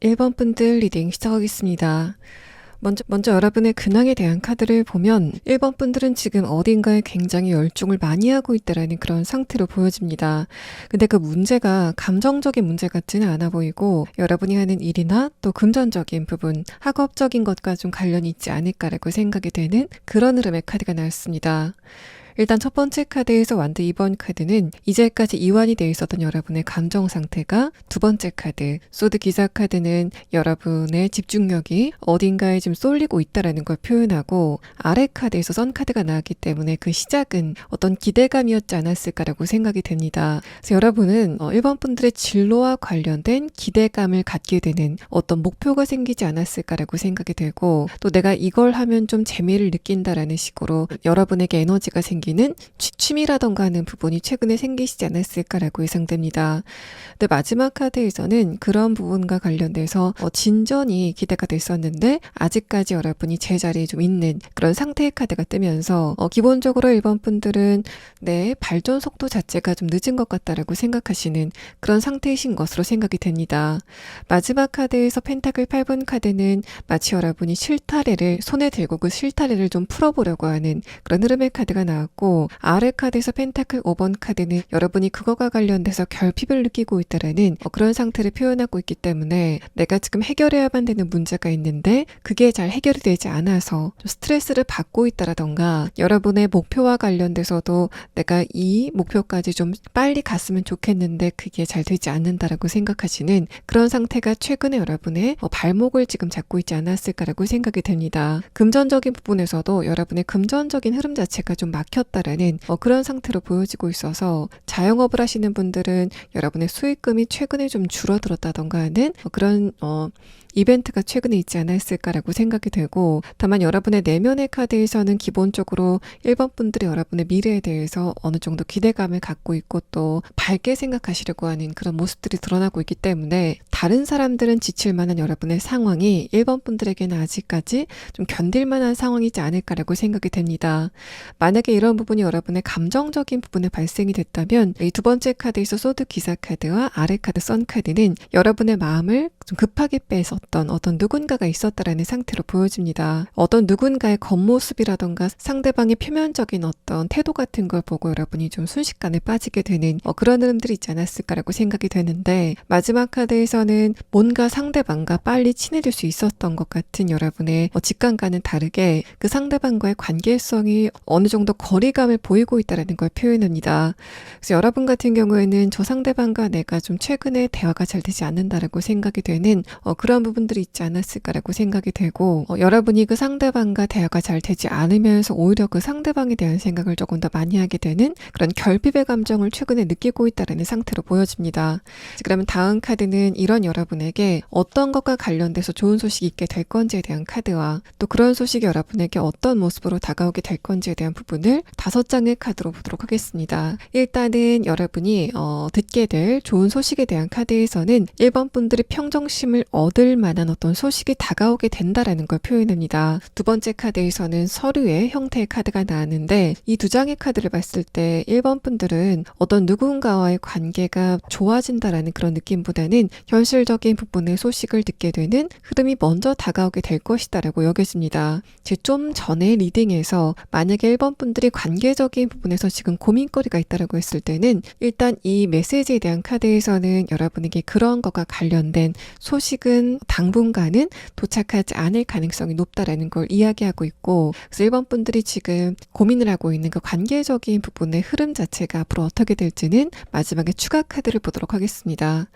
1번 분들 리딩 시작하겠습니다. 먼저 여러분의 근황에 대한 카드를 보면 1번 분들은 지금 어딘가에 굉장히 열중을 많이 하고 있다라는 그런 상태로 보여집니다. 근데 그 문제가 감정적인 문제 같지는 않아 보이고 여러분이 하는 일이나 또 금전적인 부분, 학업적인 것과 좀 관련이 있지 않을까라고 생각이 되는 그런 흐름의 카드가 나왔습니다. 일단 첫 번째 카드에서 완드 2번 카드는 이제까지 이완이 되어 있었던 여러분의 감정 상태가, 두 번째 카드 소드 기사 카드는 여러분의 집중력이 어딘가에 좀 쏠리고 있다라는 걸 표현하고, 아래 카드에서 선 카드가 나왔기 때문에 그 시작은 어떤 기대감이었지 않았을까라고 생각이 됩니다. 그래서 여러분은 1번 분들의 진로와 관련된 기대감을 갖게 되는 어떤 목표가 생기지 않았을까라고 생각이 되고, 또 내가 이걸 하면 좀 재미를 느낀다라는 식으로 여러분에게 에너지가 생기는 취미라던가 하는 부분이 최근에 생기시지 않았을까라고 예상됩니다. 근데 마지막 카드에서는 그런 부분과 관련돼서 진전이 기대가 됐었는데 아직까지 여러분이 제자리에 좀 있는 그런 상태의 카드가 뜨면서 기본적으로 1번 분들은 내 발전 속도 자체가 좀 늦은 것 같다라고 생각하시는 그런 상태이신 것으로 생각이 됩니다. 마지막 카드에서 펜타클 8번 카드는 마치 여러분이 실타래를 손에 들고 그 실타래를 좀 풀어보려고 하는 그런 흐름의 카드가 나왔고, 아래 카드에서 펜타클 5번 카드는 여러분이 그거가 관련돼서 결핍을 느끼고 있다라는 그런 상태를 표현하고 있기 때문에 내가 지금 해결해야만 되는 문제가 있는데 그게 잘 해결이 되지 않아서 좀 스트레스를 받고 있다라던가, 여러분의 목표와 관련돼서도 내가 이 목표까지 좀 빨리 갔으면 좋겠는데 그게 잘 되지 않는다라고 생각하시는 그런 상태가 최근에 여러분의 발목을 지금 잡고 있지 않았을까라고 생각이 됩니다. 금전적인 부분에서도 여러분의 금전적인 흐름 자체가 좀 막혔다라는 그런 상태로 보여지고 있어서, 자영업을 하시는 분들은 여러분의 수익금이 최근에 좀 줄어들었다던가 하는 그런 이벤트가 최근에 있지 않았을까라고 생각이 되고, 다만 여러분의 내면의 카드에서는 기본적으로 1번 분들이 여러분의 미래에 대해서 어느 정도 기대감을 갖고 있고 또 밝게 생각하시려고 하는 그런 모습들이 드러나고 있기 때문에 다른 사람들은 지칠 만한 여러분의 상황이 1번 분들에게는 아직까지 좀 견딜 만한 상황이지 않을까라고 생각이 됩니다. 만약에 이런 부분이 여러분의 감정적인 부분에 발생이 됐다면 이 두 번째 카드에서 소드 기사 카드와 아래 카드 선 카드는 여러분의 마음을 좀 급하게 뺏었던 어떤 누군가가 있었다라는 상태로 보여집니다. 어떤 누군가의 겉모습이라던가 상대방의 표면적인 어떤 태도 같은 걸 보고 여러분이 좀 순식간에 빠지게 되는 그런 흐름들이 있지 않았을까라고 생각이 되는데, 마지막 카드에서는 뭔가 상대방과 빨리 친해질 수 있었던 것 같은 여러분의 직감과는 다르게 그 상대방과의 관계성이 어느 정도 거리감을 보이고 있다는 걸 표현합니다. 그래서 여러분 같은 경우에는 저 상대방과 내가 좀 최근에 대화가 잘 되지 않는다라고 생각이 되는 그런 부분들이 있지 않았을까라고 생각이 되고, 여러분이 그 상대방과 대화가 잘 되지 않으면서 오히려 그 상대방에 대한 생각을 조금 더 많이 하게 되는 그런 결핍의 감정을 최근에 느끼고 있다는 상태로 보여집니다. 그러면 다음 카드는 이런 여러분에게 어떤 것과 관련돼서 좋은 소식이 있게 될 건지에 대한 카드와, 또 그런 소식이 여러분에게 어떤 모습으로 다가오게 될 건지에 대한 부분을 5장의 카드로 보도록 하겠습니다. 일단은 여러분이 듣게 될 좋은 소식에 대한 카드에서는 1번 분들이 평정심을 얻을 만한 어떤 소식이 다가오게 된다라는 걸 표현합니다. 두 번째 카드에서는 서류의 형태의 카드가 나왔는데, 이 두 장의 카드를 봤을 때 1번 분들은 어떤 누군가와의 관계가 좋아진다라는 그런 느낌보다는 현실적인 부분의 소식을 듣게 되는 흐름이 먼저 다가오게 될 것이다라고 여겨집니다. 좀 전에 리딩에서 만약에 1번 분들이 관계적인 부분에서 지금 고민거리가 있다라고 했을 때는 일단 이 메시지에 대한 카드에서는 여러분에게 그런 것과 관련된 소식은 당분간은 도착하지 않을 가능성이 높다라는 걸 이야기하고 있고, 그래서 1번 분들이 지금 고민을 하고 있는 그 관계적인 부분의 흐름 자체가 앞으로 어떻게 될지는 마지막에 추가 카드를 보도록 하겠습니다.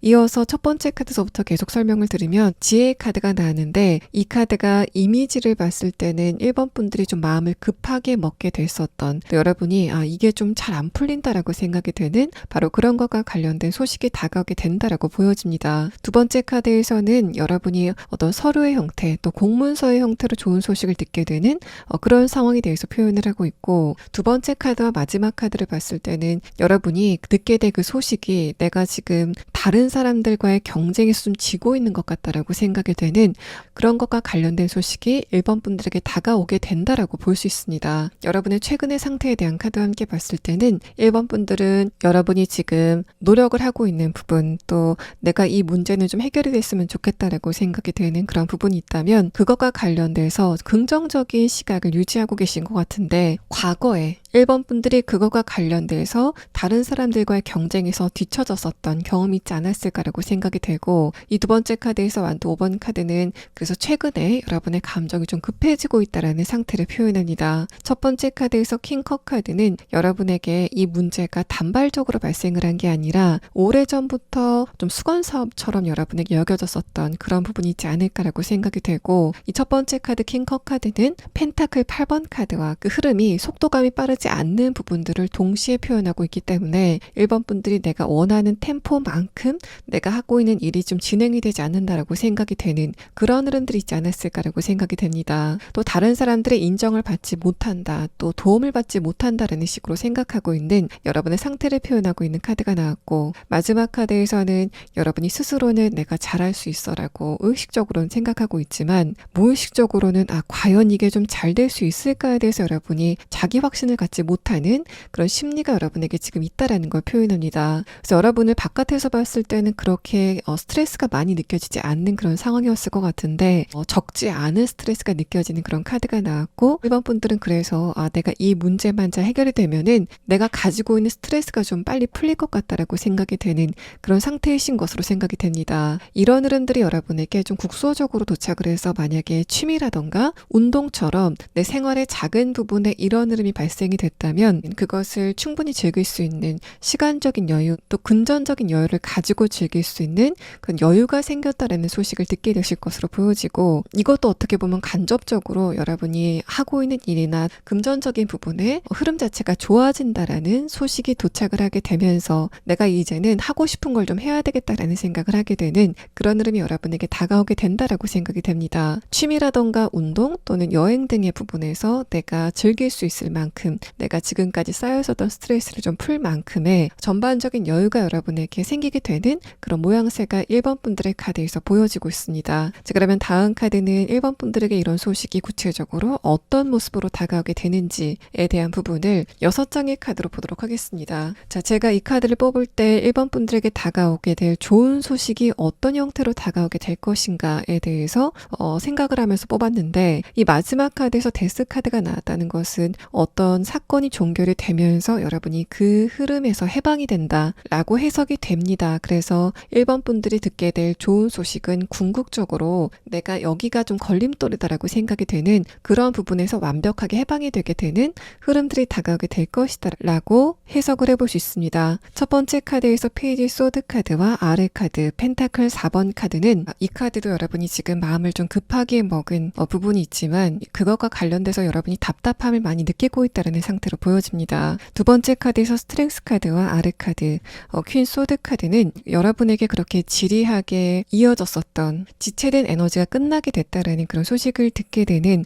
이어서 첫 번째 카드서부터 계속 설명을 드리면 지혜의 카드가 나왔는데, 이 카드가 이미지를 봤을 때는 1번 분들이 좀 마음을 급하게 먹게 됐었던, 여러분이 이게 좀 잘 안 풀린다라고 생각이 되는 바로 그런 것과 관련된 소식이 다가오게 된다라고 보여집니다. 두 번째 카드에서는 여러분이 어떤 서류의 형태 또 공문서의 형태로 좋은 소식을 듣게 되는 그런 상황에 대해서 표현을 하고 있고, 두 번째 카드와 마지막 카드를 봤을 때는 여러분이 듣게 될 그 소식이 내가 지금 다른 사람들과의 경쟁에서 좀 지고 있는 것 같다라고 생각이 되는 그런 것과 관련된 소식이 1번 분들에게 다가오게 된다라고 볼 수 있습니다. 여러분의 최근의 상태에 대한 카드와 함께 봤을 때는 1번 분들은 여러분이 지금 노력을 하고 있는 부분, 또 내가 이 문제는 좀 해결이 됐으면 좋겠다라고 생각이 되는 그런 부분이 있다면 그것과 관련돼서 긍정적인 시각을 유지하고 계신 것 같은데, 과거에 1번 분들이 그것과 관련돼서 다른 사람들과의 경쟁에서 뒤처졌었던 경험이 있지 않았을까라고 생각이 되고, 이 두 번째 카드에서 완도 5번 카드는 그래서 최근에 여러분의 감정이 좀 급해지고 있다라는 상태를 표현합니다. 첫 번째 카드에서 킹컵 카드는 여러분에게 이 문제가 단발적으로 발생을 한 게 아니라 오래전부터 좀 수건 사업처럼 여러분에게 여겨졌었던 그런 부분이 있지 않을까라고 생각이 되고, 이 첫 번째 카드 킹컵 카드는 펜타클 8번 카드와 그 흐름이 속도감이 빠르지 않는 부분들을 동시에 표현하고 있기 때문에 1번 분들이 내가 원하는 템포만큼 내가 하고 있는 일이 좀 진행이 되지 않는다라고 생각이 되는 그런 흐름들이 있지 않았을까라고 생각이 됩니다. 또 다른 사람들의 인정을 받지 못한다, 또 도움을 받지 못한다라는 식으로 생각하고 있는 여러분의 상태를 표현하고 있는 카드가 나왔고, 마지막 카드에서는 여러분이 스스로는 내가 잘할 수 있어라고 의식적으로는 생각하고 있지만 무의식적으로는 과연 이게 좀 잘 될 수 있을까에 대해서 여러분이 자기 확신을 갖지 못하는 그런 심리가 여러분에게 지금 있다라는 걸 표현합니다. 그래서 여러분을 바깥에서 봤을 때는 그렇게 스트레스가 많이 느껴지지 않는 그런 상황이었을 것 같은데 적지 않은 스트레스가 느껴지는 그런 카드가 나왔고, 1번 분들은 그래서 내가 이 문제만 잘 해결이 되면은 내가 가지고 있는 스트레스가 좀 빨리 풀릴 것 같다라고 생각이 되는 그런 상태이신 것으로 생각이 됩니다. 이런 흐름들이 여러분에게 좀 국소적으로 도착을 해서 만약에 취미라던가 운동처럼 내 생활의 작은 부분에 이런 흐름이 발생이 됐다면 그것을 충분히 즐길 수 있는 시간적인 여유, 또 금전적인 여유를 가지고 즐길 수 있는 그런 여유가 생겼다라는 소식을 듣게 되실 것으로 보여지고, 이것도 어떻게 보면 간접적으로 여러분이 하고 있는 일이나 금전적인 부분의 흐름 자체가 좋아진다라는 소식이 도착을 하게 되면서 내가 이제는 하고 싶은 걸 좀 해야 되겠다라는 생각을 하게 되는 그런 흐름이 여러분에게 다가오게 된다라고 생각이 됩니다. 취미라던가 운동 또는 여행 등의 부분에서 내가 즐길 수 있을 만큼, 내가 지금까지 쌓여있었던 스트레스를 좀 풀 만큼의 전반적인 여유가 여러분에게 생기게 되는 그런 모양새가 1번 분들의 카드에서 보여지고 있습니다. 자, 그러면 다음 카드는 1번 분들에게 이런 소식이 구체적으로 어떤 모습으로 다가오게 되는지에 대한 부분을 6장의 카드로 보도록 하겠습니다. 자, 제가 이 카드를 뽑을 때 1번 분들에게 다가오게 될 좋은 소식이 어떤 형태로 다가오게 될 것인가에 대해서 생각을 하면서 뽑았는데, 이 마지막 카드에서 데스 카드가 나왔다는 것은 어떤 사건이 종결이 되면서 여러분이 그 흐름에서 해방이 된다라고 해석이 됩니다. 그래서 1번 분들이 듣게 될 좋은 소식은 궁극적으로 내가 여기가 좀 걸림돌이다라고 생각이 되는 그런 부분에서 완벽하게 해방이 되게 되는 흐름들이 다가오게 될 것이다 라고 해석을 해볼 수 있습니다. 첫 번째 카드에서 페이지 소드 카드와 아르 카드, 펜타클 4번 카드는 이 카드도 여러분이 지금 마음을 좀 급하게 먹은 부분이 있지만 그것과 관련돼서 여러분이 답답함을 많이 느끼고 있다는 상태로 보여집니다. 두 번째 카드에서 스트렝스 카드와 아르 카드, 퀸 소드 카드는 여러분에게 그렇게 지리하게 이어졌었던 지체된 에너지가 끝나게 됐다라는 그런 소식을 듣게 되는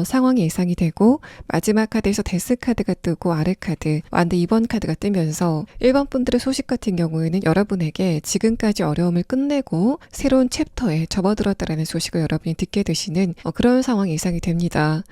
상황이 예상이 되고, 마지막 카드에서 데스 카드가 뜨고 아르 카드, 완드 2번 카드가 뜨면서 1번 분들의 소식 같은 경우에는 여러분에게 지금까지 어려움을 끝내고 새로운 챕터에 접어들었다라는 소식을 여러분이 듣게 되시는 그런 상황이 예상이 됩니다.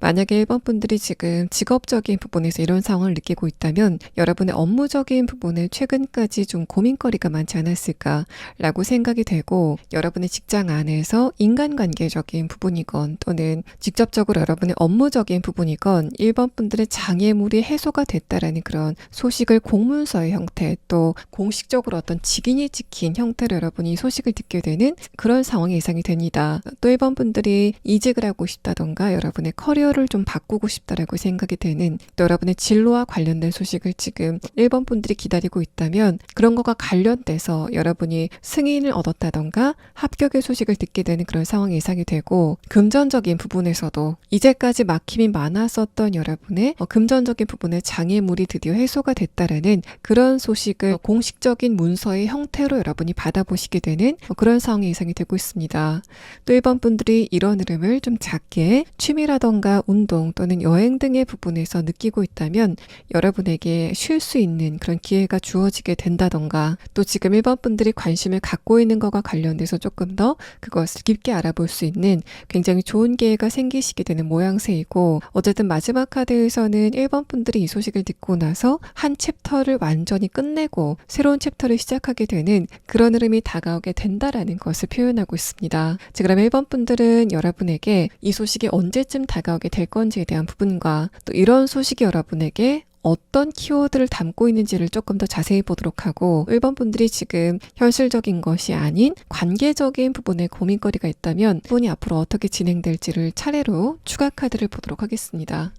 만약에 1번 분들이 지금 직업적인 부분에서 이런 상황을 느끼고 있다면 여러분의 업무적인 부분에 최근까지 좀 고민거리가 많지 않았을까라고 생각이 되고, 여러분의 직장 안에서 인간관계적인 부분이건 또는 직접적으로 여러분의 업무적인 부분이건 1번 분들의 장애물이 해소가 됐다라는 그런 소식을 공문서의 형태, 또 공식적으로 어떤 직인이 찍힌 형태로 여러분이 소식을 듣게 되는 그런 상황이 예상이 됩니다. 또 1번 분들이 이직을 하고 싶다던가 여러분의 커리어를 좀 바꾸고 싶다라고 생각이 되는, 또 여러분의 진로와 관련된 소식을 지금 1번 분들이 기다리고 있다면 그런 것과 관련돼서 여러분이 승인을 얻었다던가 합격의 소식을 듣게 되는 그런 상황이 예상이 되고, 금전적인 부분에서도 이제까지 막힘이 많았었던 여러분의 금전적인 부분의 장애물이 드디어 해소가 됐다라는 그런 소식을 공식적인 문서의 형태로 여러분이 받아보시게 되는 그런 상황이 예상이 되고 있습니다. 또 1번 분들이 이런 흐름을 좀 작게 취미라던가 운동 또는 여행 등의 부분 부분에서 느끼고 있다면 여러분에게 쉴 수 있는 그런 기회가 주어지게 된다던가, 또 지금 1번 분들이 관심을 갖고 있는 것과 관련돼서 조금 더 그것을 깊게 알아볼 수 있는 굉장히 좋은 기회가 생기시게 되는 모양새이고, 어쨌든 마지막 카드에서는 1번 분들이 이 소식을 듣고 나서 한 챕터를 완전히 끝내고 새로운 챕터를 시작하게 되는 그런 흐름이 다가오게 된다라는 것을 표현하고 있습니다. 자, 그럼 1번 분들은 여러분에게 이 소식이 언제쯤 다가오게 될 건지에 대한 부분과, 또 이런 소식이 여러분에게 어떤 키워드를 담고 있는지를 조금 더 자세히 보도록 하고, 1번 분들이 지금 현실적인 것이 아닌 관계적인 부분에 고민거리가 있다면 부분이 앞으로 어떻게 진행될지를 차례로 추가 카드를 보도록 하겠습니다.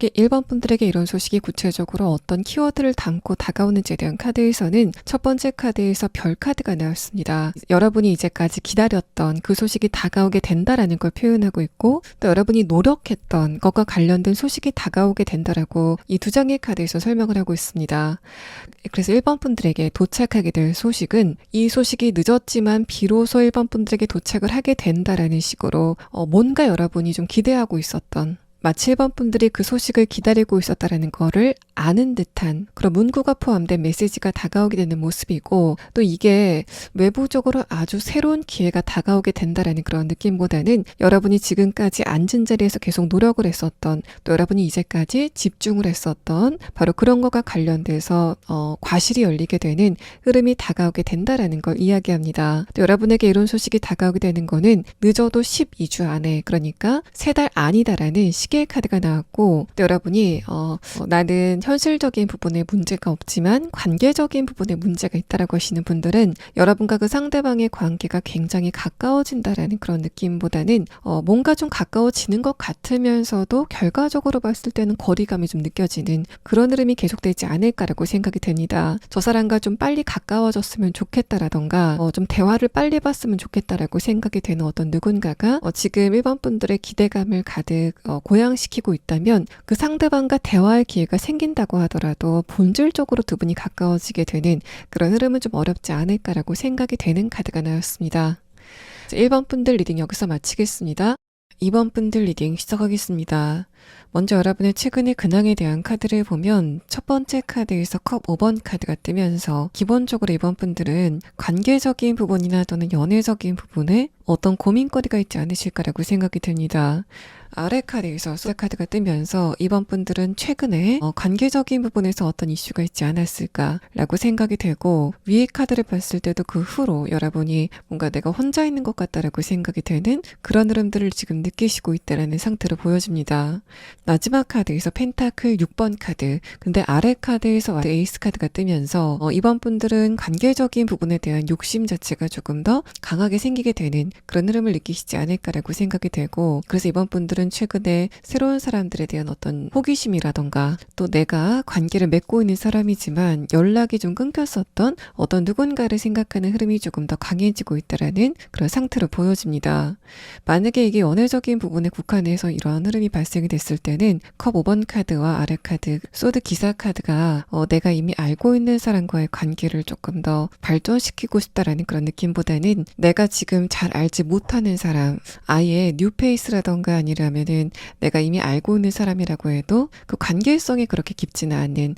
이렇게 1번 분들에게 이런 소식이 구체적으로 어떤 키워드를 담고 다가오는지에 대한 카드에서는 첫 번째 카드에서 별 카드가 나왔습니다. 여러분이 이제까지 기다렸던 그 소식이 다가오게 된다라는 걸 표현하고 있고, 또 여러분이 노력했던 것과 관련된 소식이 다가오게 된다라고 이 두 장의 카드에서 설명을 하고 있습니다. 그래서 1번 분들에게 도착하게 될 소식은, 이 소식이 늦었지만 비로소 1번 분들에게 도착을 하게 된다라는 식으로 뭔가 여러분이 좀 기대하고 있었던, 마치 1번 분들이 그 소식을 기다리고 있었다라는 거를 아는 듯한 그런 문구가 포함된 메시지가 다가오게 되는 모습이고, 또 이게 외부적으로 아주 새로운 기회가 다가오게 된다라는 그런 느낌보다는 여러분이 지금까지 앉은 자리에서 계속 노력을 했었던, 또 여러분이 이제까지 집중을 했었던 바로 그런 것과 관련돼서 과실이 열리게 되는 흐름이 다가오게 된다라는 걸 이야기합니다. 또 여러분에게 이런 소식이 다가오게 되는 거는 늦어도 12주 안에, 그러니까 3달 아니다라는 시기의 카드가 나왔고, 또 여러분이 나는 현실적인 부분에 문제가 없지만 관계적인 부분에 문제가 있다라고 하시는 분들은 여러분과 그 상대방의 관계가 굉장히 가까워진다라는 그런 느낌보다는 뭔가 좀 가까워지는 것 같으면서도 결과적으로 봤을 때는 거리감이 좀 느껴지는 그런 흐름이 계속되지 않을까라고 생각이 됩니다. 저 사람과 좀 빨리 가까워졌으면 좋겠다라던가 좀 대화를 빨리 봤으면 좋겠다라고 생각이 되는 어떤 누군가가 지금 1번 분들의 기대감을 가득 고양시키고 있다면, 그 상대방과 대화할 기회가 생긴다고 하더라도 본질적으로 두 분이 가까워지게 되는 그런 흐름은 좀 어렵지 않을까라고 생각이 되는 카드가 나왔습니다. 1번 분들 리딩 여기서 마치겠습니다. 2번 분들 리딩 시작하겠습니다. 먼저 여러분의 최근의 근황에 대한 카드를 보면 첫 번째 카드에서 컵 5번 카드가 뜨면서, 기본적으로 이번 분들은 관계적인 부분이나 또는 연애적인 부분에 어떤 고민거리가 있지 않으실까라고 생각이 듭니다. 아래 카드에서 숫자 카드가 뜨면서 이번 분들은 최근에 관계적인 부분에서 어떤 이슈가 있지 않았을까라고 생각이 되고, 위에 카드를 봤을 때도 그 후로 여러분이 뭔가 내가 혼자 있는 것 같다라고 생각이 되는 그런 흐름들을 지금 느끼시고 있다라는 상태로 보여집니다. 마지막 카드에서 펜타클 6번 카드, 근데 아래 카드에서 에이스 카드가 뜨면서 이번 분들은 관계적인 부분에 대한 욕심 자체가 조금 더 강하게 생기게 되는 그런 흐름을 느끼시지 않을까라고 생각이 되고, 그래서 이번 분들은 최근에 새로운 사람들에 대한 어떤 호기심이라던가, 또 내가 관계를 맺고 있는 사람이지만 연락이 좀 끊겼었던 어떤 누군가를 생각하는 흐름이 조금 더 강해지고 있다라는 그런 상태로 보여집니다. 만약에 이게 연애적인 부분에 국한해서 이러한 흐름이 발생이 됐을 때는 컵 5번 카드와 아래 카드, 소드 기사 카드가 내가 이미 알고 있는 사람과의 관계를 조금 더 발전시키고 싶다라는 그런 느낌보다는 내가 지금 잘 알지 못하는 사람, 아예 뉴페이스라던가 아니라면은 내가 이미 알고 있는 사람이라고 해도 그 관계성이 그렇게 깊지는 않은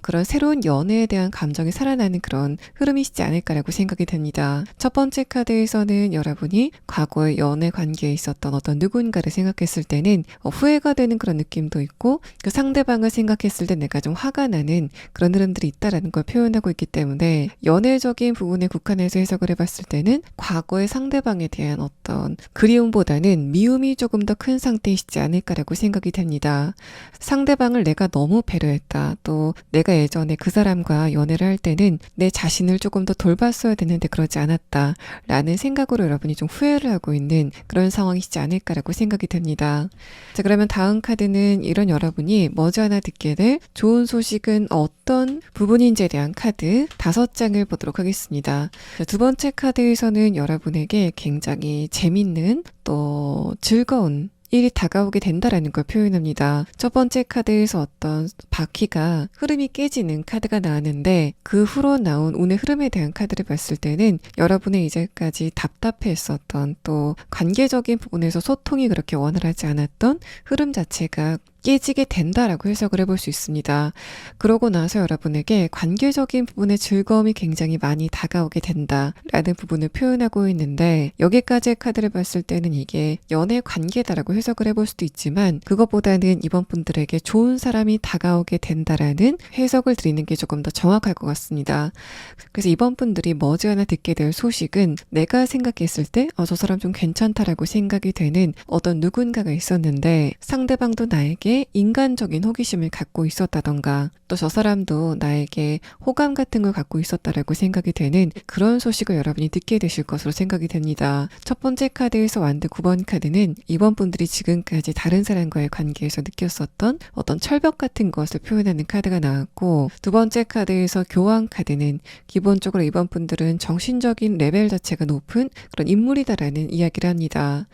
그런 새로운 연애에 대한 감정이 살아나는 그런 흐름이시지 않을까라고 생각이 됩니다. 첫 번째 카드에서는 여러분이 과거의 연애 관계에 있었던 어떤 누군가를 생각했을 때는 후회가 되는 그런 느낌도 있고, 그 상대방을 생각했을 때 내가 좀 화가 나는 그런 흐름들이 있다라는 걸 표현하고 있기 때문에, 연애적인 부분에 국한해서 해석을 해봤을 때는 과거의 상대방에 대한 어떤 그리움보다는 미움이 조금 더 큰 상태이시지 않을까라고 생각이 됩니다. 상대방을 내가 너무 배려했다, 또 내가 예전에 그 사람과 연애를 할 때는 내 자신을 조금 더 돌봤어야 되는데 그러지 않았다 라는 생각으로 여러분이 좀 후회를 하고 있는 그런 상황이시지 않을까라고 생각이 됩니다. 자, 그러면 다음 카드는 이런 여러분이 머지않아 듣게 될 좋은 소식은 어떤 부분인지에 대한 카드 5장을 보도록 하겠습니다. 자, 두 번째 카드에서는 여러분에게 굉장히 재밌는 또 즐거운 일이 다가오게 된다라는 걸 표현합니다. 첫 번째 카드에서 어떤 바퀴가 흐름이 깨지는 카드가 나왔는데 그 후로 나온 운의 흐름에 대한 카드를 봤을 때는 여러분의 이제까지 답답했었던 또 관계적인 부분에서 소통이 그렇게 원활하지 않았던 흐름 자체가 깨지게 된다라고 해석을 해볼 수 있습니다. 그러고 나서 여러분에게 관계적인 부분의 즐거움이 굉장히 많이 다가오게 된다라는 부분을 표현하고 있는데 여기까지의 카드를 봤을 때는 이게 연애 관계다라고 해석을 해볼 수도 있지만 그것보다는 이번 분들에게 좋은 사람이 다가오게 된다라는 해석을 드리는 게 조금 더 정확할 것 같습니다. 그래서 이번 분들이 머지않아 듣게 될 소식은 내가 생각했을 때 저 사람 좀 괜찮다라고 생각이 되는 어떤 누군가가 있었는데 상대방도 나에게 인간적인 호기심을 갖고 있었다던가 또 저 사람도 나에게 호감 같은 걸 갖고 있었다라고 생각이 되는 그런 소식을 여러분이 듣게 되실 것으로 생각이 됩니다. 첫 번째 카드에서 완드 9번 카드는 이번 분들이 지금까지 다른 사람과의 관계에서 느꼈었던 어떤 철벽 같은 것을 표현하는 카드가 나왔고 두 번째 카드에서 교황 카드는 기본적으로 이번 분들은 정신적인 레벨 자체가 높은 그런 인물이다라는 이야기를 합니다.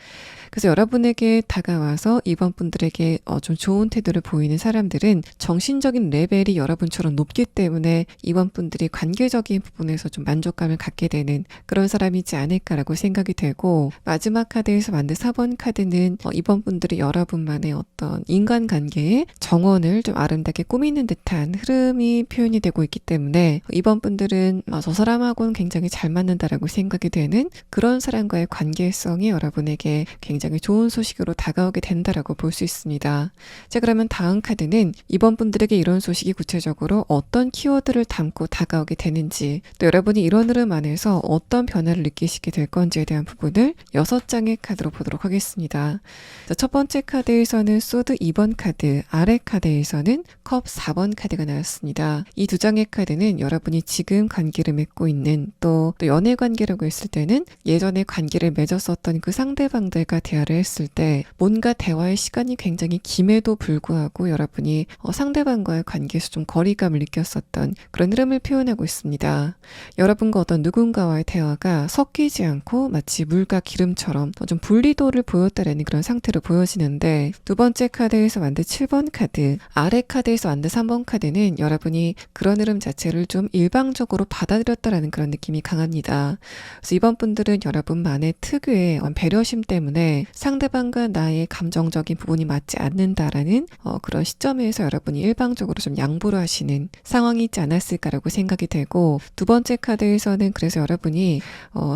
그래서 여러분에게 다가와서 이번 분들에게 좀 좋은 태도를 보이는 사람들은 정신적인 레벨이 여러분처럼 높기 때문에 이번 분들이 관계적인 부분에서 좀 만족감을 갖게 되는 그런 사람이지 않을까라고 생각이 되고 마지막 카드에서 만든 4번 카드는 이번 분들이 여러분만의 어떤 인간관계의 정원을 좀 아름답게 꾸미는 듯한 흐름이 표현이 되고 있기 때문에 이번 분들은 저 사람하고는 굉장히 잘 맞는다라고 생각이 되는 그런 사람과의 관계성이 여러분에게 굉장히 좋은 소식으로 다가오게 된다라고 볼 수 있습니다. 자, 그러면 다음 카드는 이번 분들에게 이런 소식이 구체적으로 어떤 키워드를 담고 다가오게 되는지 또 여러분이 이런 흐름 안에서 어떤 변화를 느끼시게 될 건지에 대한 부분을 6장의 카드로 보도록 하겠습니다. 자, 첫 번째 카드에서는 소드 2번 카드, 아래 카드에서는 컵 4번 카드가 나왔습니다. 이 두 장의 카드는 여러분이 지금 관계를 맺고 있는 또 연애 관계라고 했을 때는 예전에 관계를 맺었었던 그 상대방들과 대화를 했을 때 뭔가 대화의 시간이 굉장히 김에도 불구하고 여러분이 상대방과의 관계에서 좀 거리감을 느꼈었던 그런 흐름을 표현하고 있습니다. 여러분과 어떤 누군가와의 대화가 섞이지 않고 마치 물과 기름처럼 좀 분리도를 보였다라는 그런 상태로 보여지는데 두 번째 카드에서 완드 7번 카드, 아래 카드에서 완드 3번 카드는 여러분이 그런 흐름 자체를 좀 일방적으로 받아들였다라는 그런 느낌이 강합니다. 그래서 이번 분들은 여러분만의 특유의 배려심 때문에 상대방과 나의 감정적인 부분이 맞지 않는다라는 그런 시점에서 여러분이 일방적으로 좀 양보를 하시는 상황이 있지 않았을까라고 생각이 되고 두 번째 카드에서는 그래서 여러분이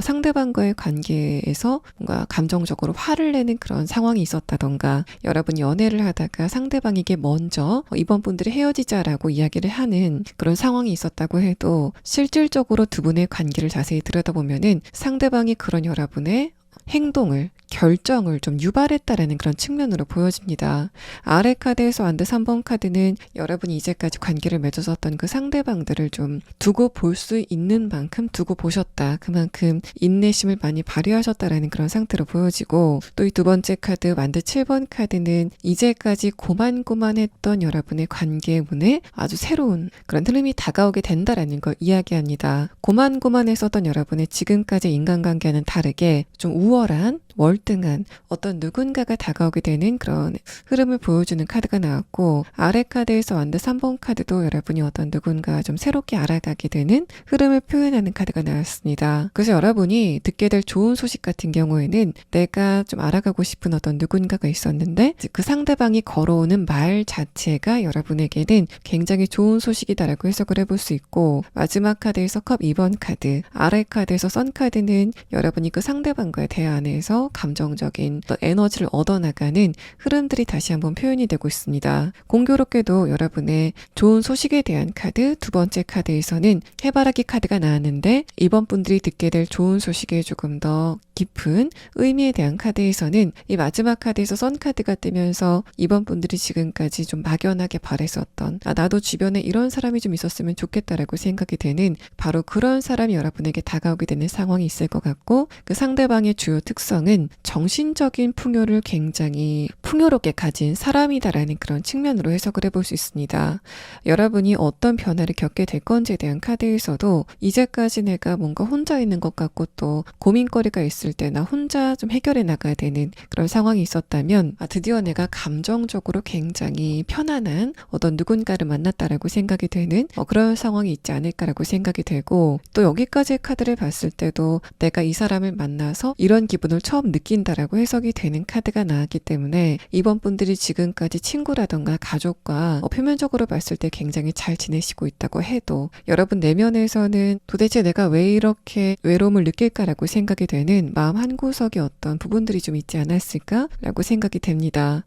상대방과의 관계에서 뭔가 감정적으로 화를 내는 그런 상황이 있었다던가 여러분이 연애를 하다가 상대방에게 먼저 이번 분들이 헤어지자라고 이야기를 하는 그런 상황이 있었다고 해도 실질적으로 두 분의 관계를 자세히 들여다보면은 상대방이 그런 여러분의 행동을 결정을 좀 유발했다라는 그런 측면으로 보여집니다. 아래 카드에서 완드 3번 카드는 여러분이 이제까지 관계를 맺었었던 그 상대방들을 좀 두고 볼 수 있는 만큼 두고 보셨다. 그만큼 인내심을 많이 발휘하셨다라는 그런 상태로 보여지고 또 이 두 번째 카드 완드 7번 카드는 이제까지 고만고만했던 여러분의 관계의 문에 아주 새로운 그런 흐름이 다가오게 된다라는 걸 이야기합니다. 고만고만했었던 여러분의 지금까지 인간관계와는 다르게 좀 우월한 월등한 어떤 누군가가 다가오게 되는 그런 흐름을 보여주는 카드가 나왔고 아래 카드에서 완드 3번 카드도 여러분이 어떤 누군가 좀 새롭게 알아가게 되는 흐름을 표현하는 카드가 나왔습니다. 그래서 여러분이 듣게 될 좋은 소식 같은 경우에는 내가 좀 알아가고 싶은 어떤 누군가가 있었는데 그 상대방이 걸어오는 말 자체가 여러분에게는 굉장히 좋은 소식이다라고 해석을 해볼 수 있고 마지막 카드에서 컵 2번 카드, 아래 카드에서 선 카드는 여러분이 그 상대방과의 대화 안에서 감정적인 에너지를 얻어나가는 흐름들이 다시 한번 표현이 되고 있습니다. 공교롭게도 여러분의 좋은 소식에 대한 카드 두 번째 카드에서는 해바라기 카드가 나왔는데 이번 분들이 듣게 될 좋은 소식에 조금 더 깊은 의미에 대한 카드에서는 이 마지막 카드에서 선 카드가 뜨면서 이번 분들이 지금까지 좀 막연하게 바랬었던 나도 주변에 이런 사람이 좀 있었으면 좋겠다라고 생각이 되는 바로 그런 사람이 여러분에게 다가오게 되는 상황이 있을 것 같고 그 상대방의 주요 특성은 정신적인 풍요를 굉장히 풍요롭게 가진 사람이다라는 그런 측면으로 해석을 해볼 수 있습니다. 여러분이 어떤 변화를 겪게 될 건지에 대한 카드에서도 이제까지 내가 뭔가 혼자 있는 것 같고 또 고민거리가 있을 있을 때 나 혼자 좀 해결해 나가야 되는 그런 상황이 있었다면 드디어 내가 감정적으로 굉장히 편안한 어떤 누군가를 만났다라고 생각이 되는 그런 상황이 있지 않을까라고 생각이 되고, 또 여기까지의 카드를 봤을 때도 내가 이 사람을 만나서 이런 기분을 처음 느낀다라고 해석이 되는 카드가 나왔기 때문에 이번 분들이 지금까지 친구라던가 가족과 표면적으로 봤을 때 굉장히 잘 지내시고 있다고 해도 여러분 내면에서는 도대체 내가 왜 이렇게 외로움을 느낄까라고 생각이 되는 마음 한구석에 어떤 부분들이 좀 있지 않았을까라고 생각이 됩니다.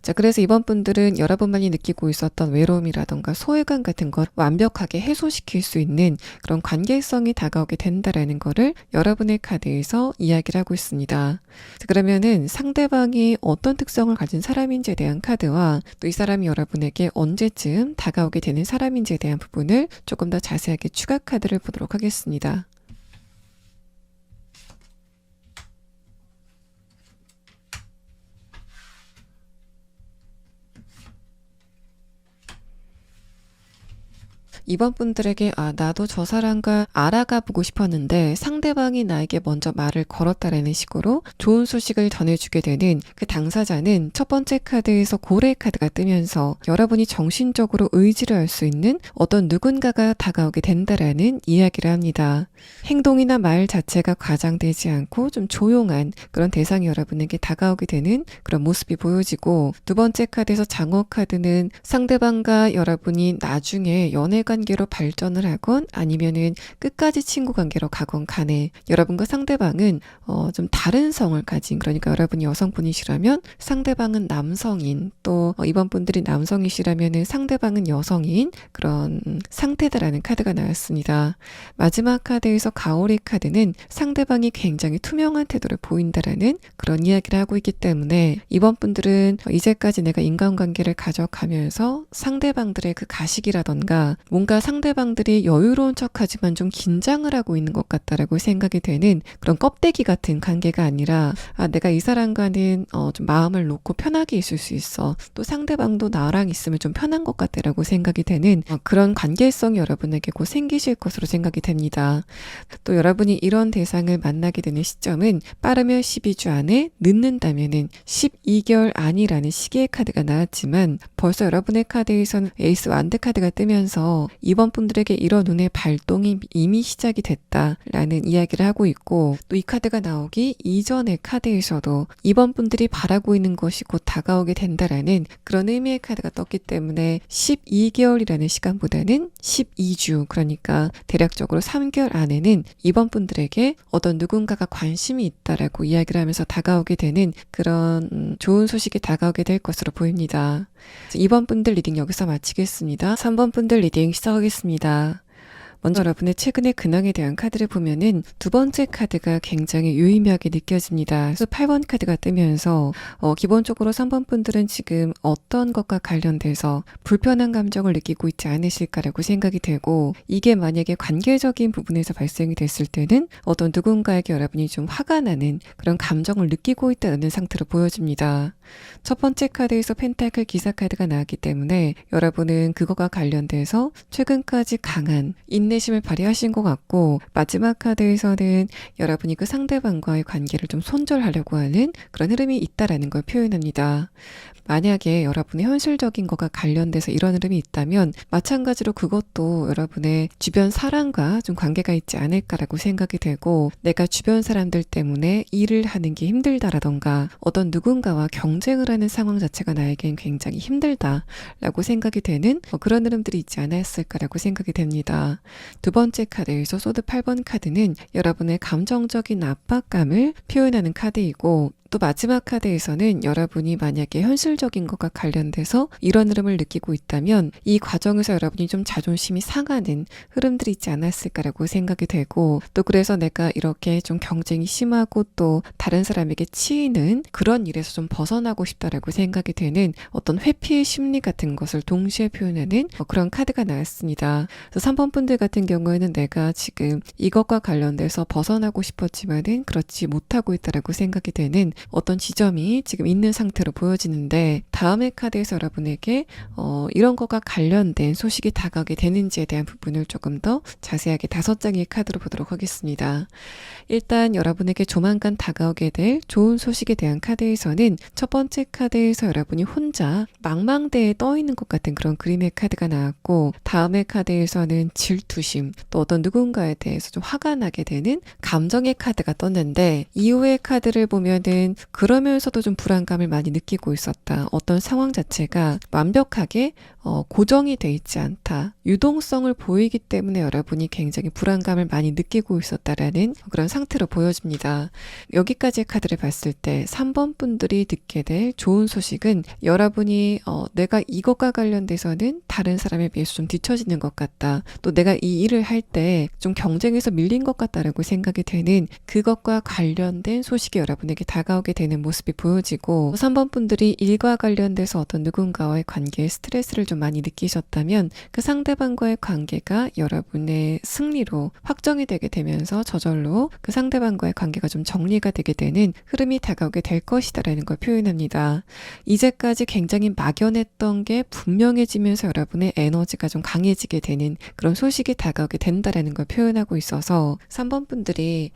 자, 그래서 이번 분들은 여러분만이 느끼고 있었던 외로움이라던가 소외감 같은 걸 완벽하게 해소시킬 수 있는 그런 관계성이 다가오게 된다라는 거를 여러분의 카드에서 이야기를 하고 있습니다. 자, 그러면은 상대방이 어떤 특성을 가진 사람인지에 대한 카드와 또 이 사람이 여러분에게 언제쯤 다가오게 되는 사람인지에 대한 부분을 조금 더 자세하게 추가 카드를 보도록 하겠습니다. 이번 분들에게 나도 저 사람과 알아가 보고 싶었는데 상대방이 나에게 먼저 말을 걸었다라는 식으로 좋은 소식을 전해주게 되는 그 당사자는 첫 번째 카드에서 고래 카드가 뜨면서 여러분이 정신적으로 의지를 할 수 있는 어떤 누군가가 다가오게 된다라는 이야기를 합니다. 행동이나 말 자체가 과장되지 않고 좀 조용한 그런 대상이 여러분에게 다가오게 되는 그런 모습이 보여지고, 두 번째 카드에서 장어 카드는 상대방과 여러분이 나중에 연애 관계로 발전을 하건 아니면은 끝까지 친구 관계로 가건 간에 여러분과 상대방은 좀 다른 성을 가진, 그러니까 여러분이 여성분이시라면 상대방은 남성인, 또 이번 분들이 남성이시라면은 상대방은 여성인 그런 상태다라는 카드가 나왔습니다. 마지막 카드에서 가오리 카드는 상대방이 굉장히 투명한 태도를 보인다라는 그런 이야기를 하고 있기 때문에 이번 분들은 이제까지 내가 인간관계를 가져가면서 상대방들의 그 가식이라던가 뭔가 상대방들이 여유로운 척하지만 좀 긴장을 하고 있는 것 같다라고 생각이 되는 그런 껍데기 같은 관계가 아니라 내가 이 사람과는 좀 마음을 놓고 편하게 있을 수 있어, 또 상대방도 나랑 있으면 좀 편한 것 같다라고 생각이 되는 그런 관계성이 여러분에게 곧 생기실 것으로 생각이 됩니다. 또 여러분이 이런 대상을 만나게 되는 시점은 빠르면 12주 안에, 늦는다면은 12개월 안이라는 시계의 카드가 나왔지만 벌써 여러분의 카드에서는 에이스 완드 카드가 뜨면서 이번 분들에게 이런 눈의 발동이 이미 시작이 됐다라는 이야기를 하고 있고, 또 이 카드가 나오기 이전의 카드에서도 이번 분들이 바라고 있는 것이 곧 다가오게 된다라는 그런 의미의 카드가 떴기 때문에 12개월이라는 시간보다는 12주, 그러니까 대략적으로 3개월 안에는 이번 분들에게 어떤 누군가가 관심이 있다라고 이야기를 하면서 다가오게 되는 그런 좋은 소식이 다가오게 될 것으로 보입니다. 이번 분들 리딩 여기서 마치겠습니다. 3번 분들 리딩 시작하겠습니다. 먼저 여러분의 최근의 근황에 대한 카드를 보면은 두 번째 카드가 굉장히 유의미하게 느껴집니다. 그래서 8번 카드가 뜨면서 기본적으로 3번 분들은 지금 어떤 것과 관련돼서 불편한 감정을 느끼고 있지 않으실까라고 생각이 되고, 이게 만약에 관계적인 부분에서 발생이 됐을 때는 어떤 누군가에게 여러분이 좀 화가 나는 그런 감정을 느끼고 있다는 상태로 보여집니다. 첫 번째 카드에서 펜타클 기사 카드가 나왔기 때문에 여러분은 그거가 관련돼서 최근까지 강한 인내심을 발휘하신 것 같고, 마지막 카드에서는 여러분이 그 상대방과의 관계를 좀 손절하려고 하는 그런 흐름이 있다라는 걸 표현합니다. 만약에 여러분의 현실적인 것과 관련돼서 이런 흐름이 있다면 마찬가지로 그것도 여러분의 주변 사람과 좀 관계가 있지 않을까라고 생각이 되고, 내가 주변 사람들 때문에 일을 하는 게 힘들다라던가 어떤 누군가와 경쟁을 하는 상황 자체가 나에겐 굉장히 힘들다라고 생각이 되는 그런 흐름들이 있지 않았을까라고 생각이 됩니다. 두 번째 카드에서 소드 8번 카드는 여러분의 감정적인 압박감을 표현하는 카드이고, 또 마지막 카드에서는 여러분이 만약에 현실적인 것과 관련돼서 이런 흐름을 느끼고 있다면 이 과정에서 여러분이 좀 자존심이 상하는 흐름들이 있지 않았을까라고 생각이 되고, 또 그래서 내가 이렇게 좀 경쟁이 심하고 또 다른 사람에게 치이는 그런 일에서 좀 벗어나고 싶다라고 생각이 되는 어떤 회피의 심리 같은 것을 동시에 표현하는 그런 카드가 나왔습니다. 그래서 3번 분들 같은 경우에는 내가 지금 이것과 관련돼서 벗어나고 싶었지만은 그렇지 못하고 있다라고 생각이 되는 어떤 지점이 지금 있는 상태로 보여지는데 다음의 카드에서 여러분에게 이런 거가 관련된 소식이 다가오게 되는지에 대한 부분을 조금 더 자세하게 5장의 카드로 보도록 하겠습니다. 일단 여러분에게 조만간 다가오게 될 좋은 소식에 대한 카드에서는 첫 번째 카드에서 여러분이 혼자 망망대에 떠 있는 것 같은 그런 그림의 카드가 나왔고, 다음의 카드에서는 질투심, 또 어떤 누군가에 대해서 좀 화가 나게 되는 감정의 카드가 떴는데, 이후의 카드를 보면은 그러면서도 좀 불안감을 많이 느끼고 있었다. 어떤 상황 자체가 완벽하게 고정이 돼 있지 않다. 유동성을 보이기 때문에 여러분이 굉장히 불안감을 많이 느끼고 있었다라는 그런 상태로 보여집니다. 여기까지의 카드를 봤을 때 3번 분들이 듣게 될 좋은 소식은 여러분이 내가 이것과 관련돼서는 다른 사람에 비해서 좀 뒤처지는 것 같다. 또 내가 이 일을 할 때 좀 경쟁에서 밀린 것 같다라고 생각이 되는 그것과 관련된 소식이 여러분에게 다가오게 되는 모습이 보여지고, 3번 분들이 일과 관련돼서 어떤 누군가와의 관계에 스트레스를 좀 많이 느끼셨다면 그 상대방과의 관계가 여러분의 승리로 확정이 되게 되면서 저절로 그 상대방과의 관계가 좀 정리가 되게 되는 흐름이 다가오게 될 것이다라는 걸 표현합니다. 이제까지 굉장히 막연했던 게 분명해지면서 여러분의 에너지가 좀 강해지게 되는 그런 소식이 다가오게 된다라는 걸 표현하고 있어서 3번 분들이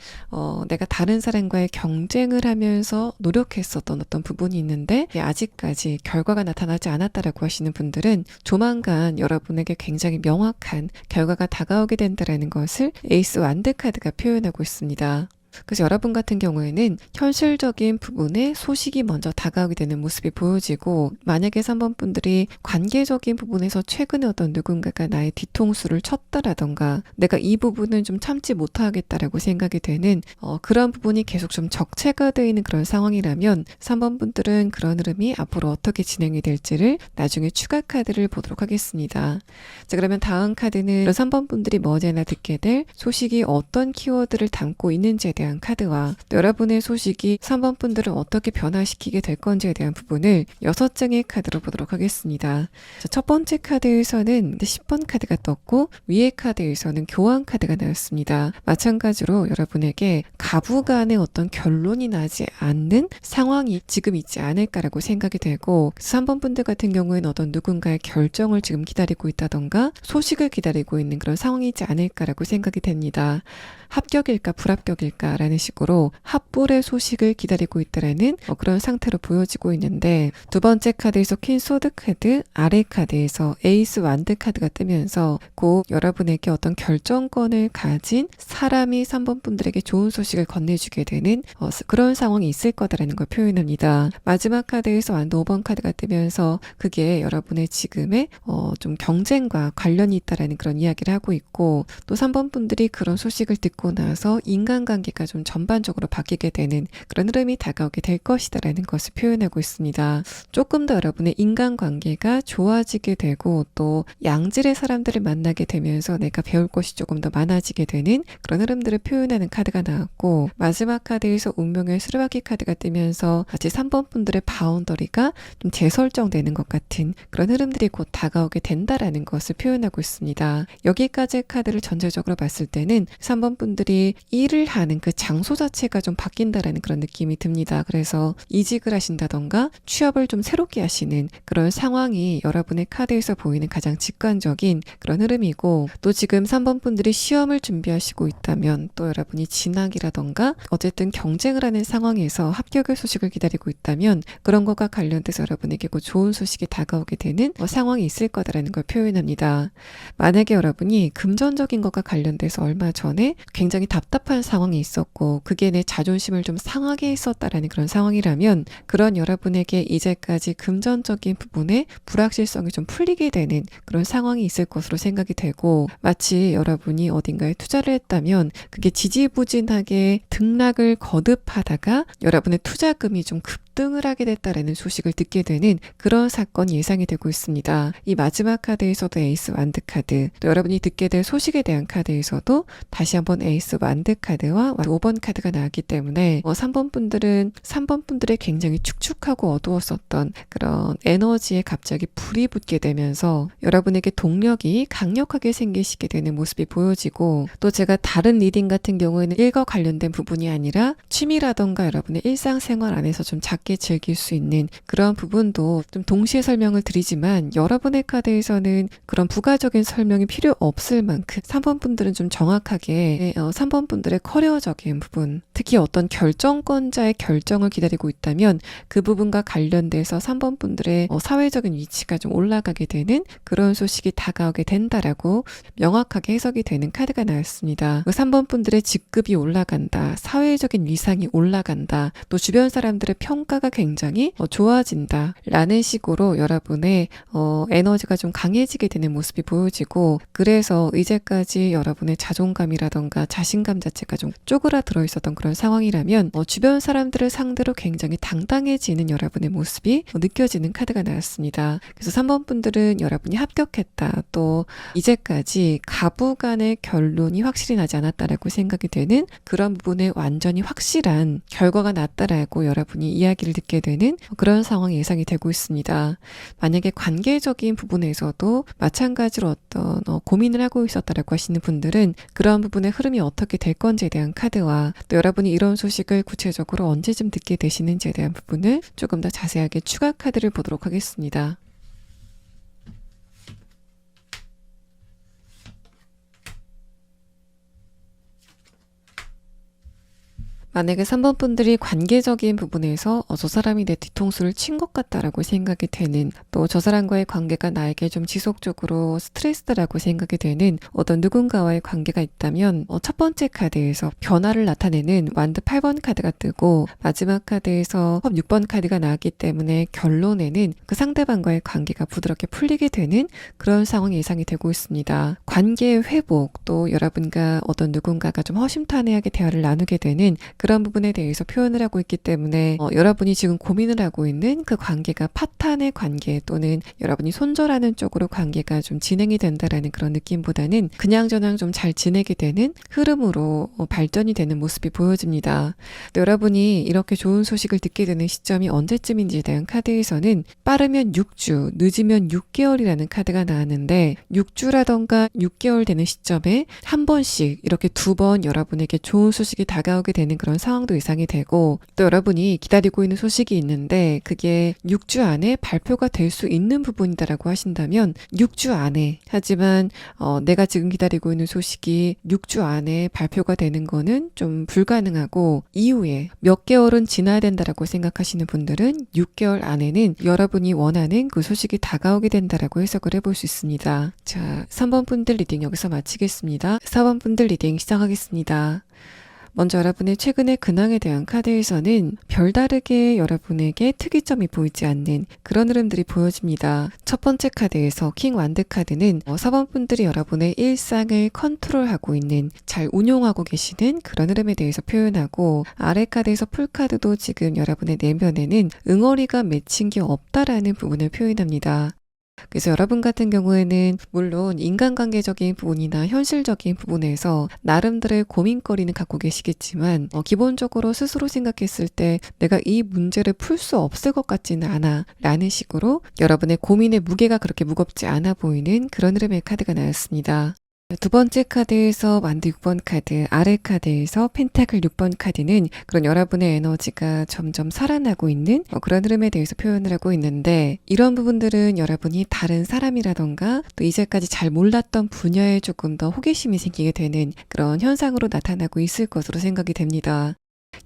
내가 다른 사람과의 경쟁을 하면서 노력했었던 어떤 부분이 있는데 아직까지 결과가 나타나지 않았다라고 하시는 분들은 조만간 여러분에게 굉장히 명확한 결과가 다가오게 된다라는 것을 에이스 완드 카드가 표현하고 있습니다. 그래서 여러분 같은 경우에는 현실적인 부분에 소식이 먼저 다가오게 되는 모습이 보여지고, 만약에 3번 분들이 관계적인 부분에서 최근에 어떤 누군가가 나의 뒤통수를 쳤다라던가 내가 이 부분은 좀 참지 못하겠다라고 생각이 되는 그런 부분이 계속 좀 적체가 되어 있는 그런 상황이라면 3번 분들은 그런 흐름이 앞으로 어떻게 진행이 될지를 나중에 추가 카드를 보도록 하겠습니다. 자, 그러면 다음 카드는 3번 분들이 머지않아 듣게 될 소식이 어떤 키워드를 담고 있는지에 대한 카드와 또 여러분의 소식이 3번 분들은 어떻게 변화시키게 될 건지에 대한 부분을 6장의 카드로 보도록 하겠습니다. 자, 첫 번째 카드에서는 10번 카드가 떴고 위의 카드에서는 교환 카드가 나왔습니다. 마찬가지로 여러분에게 가부간의 어떤 결론이 나지 않는 상황이 지금 있지 않을까라고 생각이 되고, 3번 분들 같은 경우에는 어떤 누군가의 결정을 지금 기다리고 있다던가 소식을 기다리고 있는 그런 상황이 있지 않을까라고 생각이 됩니다. 합격일까 불합격일까 라는 식으로 합불의 소식을 기다리고 있다라는 그런 상태로 보여지고 있는데, 두 번째 카드에서 퀸 소드 카드, 아래 카드에서 에이스 완드 카드가 뜨면서 꼭 여러분에게 어떤 결정권을 가진 사람이 3번 분들에게 좋은 소식을 건네주게 되는 그런 상황이 있을 거다라는 걸 표현합니다. 마지막 카드에서 완드 5번 카드가 뜨면서 그게 여러분의 지금의 좀 경쟁과 관련이 있다라는 그런 이야기를 하고 있고, 또 3번 분들이 그런 소식을 듣고 나서 인간관계가 좀 전반적으로 바뀌게 되는 그런 흐름이 다가오게 될 것이다라는 것을 표현하고 있습니다. 조금 더 여러분의 인간관계가 좋아지게 되고 또 양질의 사람들을 만나게 되면서 내가 배울 것이 조금 더 많아지게 되는 그런 흐름들을 표현하는 카드가 나왔고, 마지막 카드에서 운명의 수레바퀴 카드가 뜨면서 마치 3번 분들의 바운더리가 좀 재설정되는 것 같은 그런 흐름들이 곧 다가오게 된다라는 것을 표현하고 있습니다. 여기까지의 카드를 전체적으로 봤을 때는 3번 분들이 일을 하는 그 장소 자체가 좀 바뀐다라는 그런 느낌이 듭니다. 그래서 이직을 하신다던가 취업을 좀 새롭게 하시는 그런 상황이 여러분의 카드에서 보이는 가장 직관적인 그런 흐름이고, 또 지금 3번 분들이 시험을 준비하시고 있다면 또 여러분이 진학이라던가 어쨌든 경쟁을 하는 상황에서 합격의 소식을 기다리고 있다면 그런 것과 관련돼서 여러분에게 곧 좋은 소식이 다가오게 되는 상황이 있을 거다라는 걸 표현합니다. 만약에 여러분이 금전적인 것과 관련돼서 얼마 전에 굉장히 답답한 상황이 있었고 그게 내 자존심을 좀 상하게 했었다라는 그런 상황이라면 그런 여러분에게 이제까지 금전적인 부분에 불확실성이 좀 풀리게 되는 그런 상황이 있을 것으로 생각이 되고, 마치 여러분이 어딘가에 투자를 했다면 그게 지지부진하게 등락을 거듭하다가 여러분의 투자금이 좀 급등을 하게 됐다라는 소식을 듣게 되는 그런 사건이 예상이 되고 있습니다. 이 마지막 카드에서도 에이스 완드 카드, 또 여러분이 듣게 될 소식에 대한 카드에서도 다시 한번 에이스 완드 카드와 5번 카드가 나왔기 때문에 3번 분들의 굉장히 축축하고 어두웠었던 그런 에너지에 갑자기 불이 붙게 되면서 여러분에게 동력이 강력하게 생기시게 되는 모습이 보여지고, 또 제가 다른 리딩 같은 경우에는 일과 관련된 부분이 아니라 취미라던가 여러분의 일상생활 안에서 좀 작게 즐길 수 있는 그런 부분도 좀 동시에 설명을 드리지만, 여러분의 카드에서는 그런 부가적인 설명이 필요 없을 만큼 3번 분들은 좀 정확하게 3번 분들의 커리어적인 부분, 특히 어떤 결정권자의 결정을 기다리고 있다면 그 부분과 관련돼서 3번 분들의 사회적인 위치가 좀 올라가게 되는 그런 소식이 다가오게 된다라고 명확하게 해석이 되는 카드가 나왔습니다. 3번 분들의 직급이 올라간다, 사회적인 위상이 올라간다, 또 주변 사람들의 평가가 굉장히 좋아진다 라는 식으로 여러분의 에너지가 좀 강해지게 되는 모습이 보여지고, 그래서 이제까지 여러분의 자존감이라던가 자신감 자체가 좀 쪼그라들어 있었던 그런 상황이라면 주변 사람들을 상대로 굉장히 당당해지는 여러분의 모습이 느껴지는 카드가 나왔습니다. 그래서 3번 분들은 여러분이 합격했다, 또 이제까지 가부간의 결론이 확실히 나지 않았다라고 생각이 되는 그런 부분에 완전히 확실한 결과가 났다라고 여러분이 이야기를 듣게 되는 그런 상황이 예상이 되고 있습니다. 만약에 관계적인 부분에서도 마찬가지로 어떤 고민을 하고 있었다라고 하시는 분들은 그런 부분의 흐름이 어떻게 될 건지에 대한 카드와, 또 여러분이 이런 소식을 구체적으로 언제쯤 듣게 되시는지에 대한 부분을 조금 더 자세하게 추가 카드를 보도록 하겠습니다. 만약에 3번 분들이 관계적인 부분에서 저 사람이 내 뒤통수를 친 것 같다라고 생각이 되는, 또 저 사람과의 관계가 나에게 좀 지속적으로 스트레스다라고 생각이 되는 어떤 누군가와의 관계가 있다면 첫 번째 카드에서 변화를 나타내는 완드 8번 카드가 뜨고, 마지막 카드에서 6번 카드가 나왔기 때문에 결론에는 그 상대방과의 관계가 부드럽게 풀리게 되는 그런 상황이 예상이 되고 있습니다. 관계의 회복, 또 여러분과 어떤 누군가가 좀 허심탄회하게 대화를 나누게 되는 그런 부분에 대해서 표현을 하고 있기 때문에 여러분이 지금 고민을 하고 있는 그 관계가 파탄의 관계, 또는 여러분이 손절하는 쪽으로 관계가 좀 진행이 된다라는 그런 느낌보다는 그냥저냥 좀 잘 지내게 되는 흐름으로 발전이 되는 모습이 보여집니다. 여러분이 이렇게 좋은 소식을 듣게 되는 시점이 언제쯤인지에 대한 카드에서는 빠르면 6주, 늦으면 6개월이라는 카드가 나왔는데, 6주라던가 6개월 되는 시점에 한 번씩 이렇게 2번 여러분에게 좋은 소식이 다가오게 되는 그런 상황도 예상이 되고, 또 여러분이 기다리고 있는 소식이 있는데 그게 6주 안에 발표가 될 수 있는 부분이다라고 하신다면 6주 안에, 하지만 내가 지금 기다리고 있는 소식이 6주 안에 발표가 되는 거는 좀 불가능하고 이후에 몇 개월은 지나야 된다라고 생각하시는 분들은 6개월 안에는 여러분이 원하는 그 소식이 다가오게 된다라고 해석을 해볼 수 있습니다. 자, 3번 분들 리딩 여기서 마치겠습니다. 4번 분들 리딩 시작하겠습니다. 먼저 여러분의 최근의 근황에 대한 카드에서는 별다르게 여러분에게 특이점이 보이지 않는 그런 흐름들이 보여집니다. 첫 번째 카드에서 킹 완드 카드는 4번 분들이 여러분의 일상을 컨트롤하고 있는, 잘 운용하고 계시는 그런 흐름에 대해서 표현하고, 아래 카드에서 풀 카드도 지금 여러분의 내면에는 응어리가 맺힌 게 없다라는 부분을 표현합니다. 그래서 여러분 같은 경우에는 물론 인간관계적인 부분이나 현실적인 부분에서 나름대로의 고민거리는 갖고 계시겠지만 기본적으로 스스로 생각했을 때 내가 이 문제를 풀 수 없을 것 같지는 않아 라는 식으로 여러분의 고민의 무게가 그렇게 무겁지 않아 보이는 그런 흐름의 카드가 나왔습니다. 두 번째 카드에서 완드 6번 카드, 아래 카드에서 펜타클 6번 카드는 그런 여러분의 에너지가 점점 살아나고 있는 그런 흐름에 대해서 표현을 하고 있는데, 이런 부분들은 여러분이 다른 사람이라던가 또 이제까지 잘 몰랐던 분야에 조금 더 호기심이 생기게 되는 그런 현상으로 나타나고 있을 것으로 생각이 됩니다.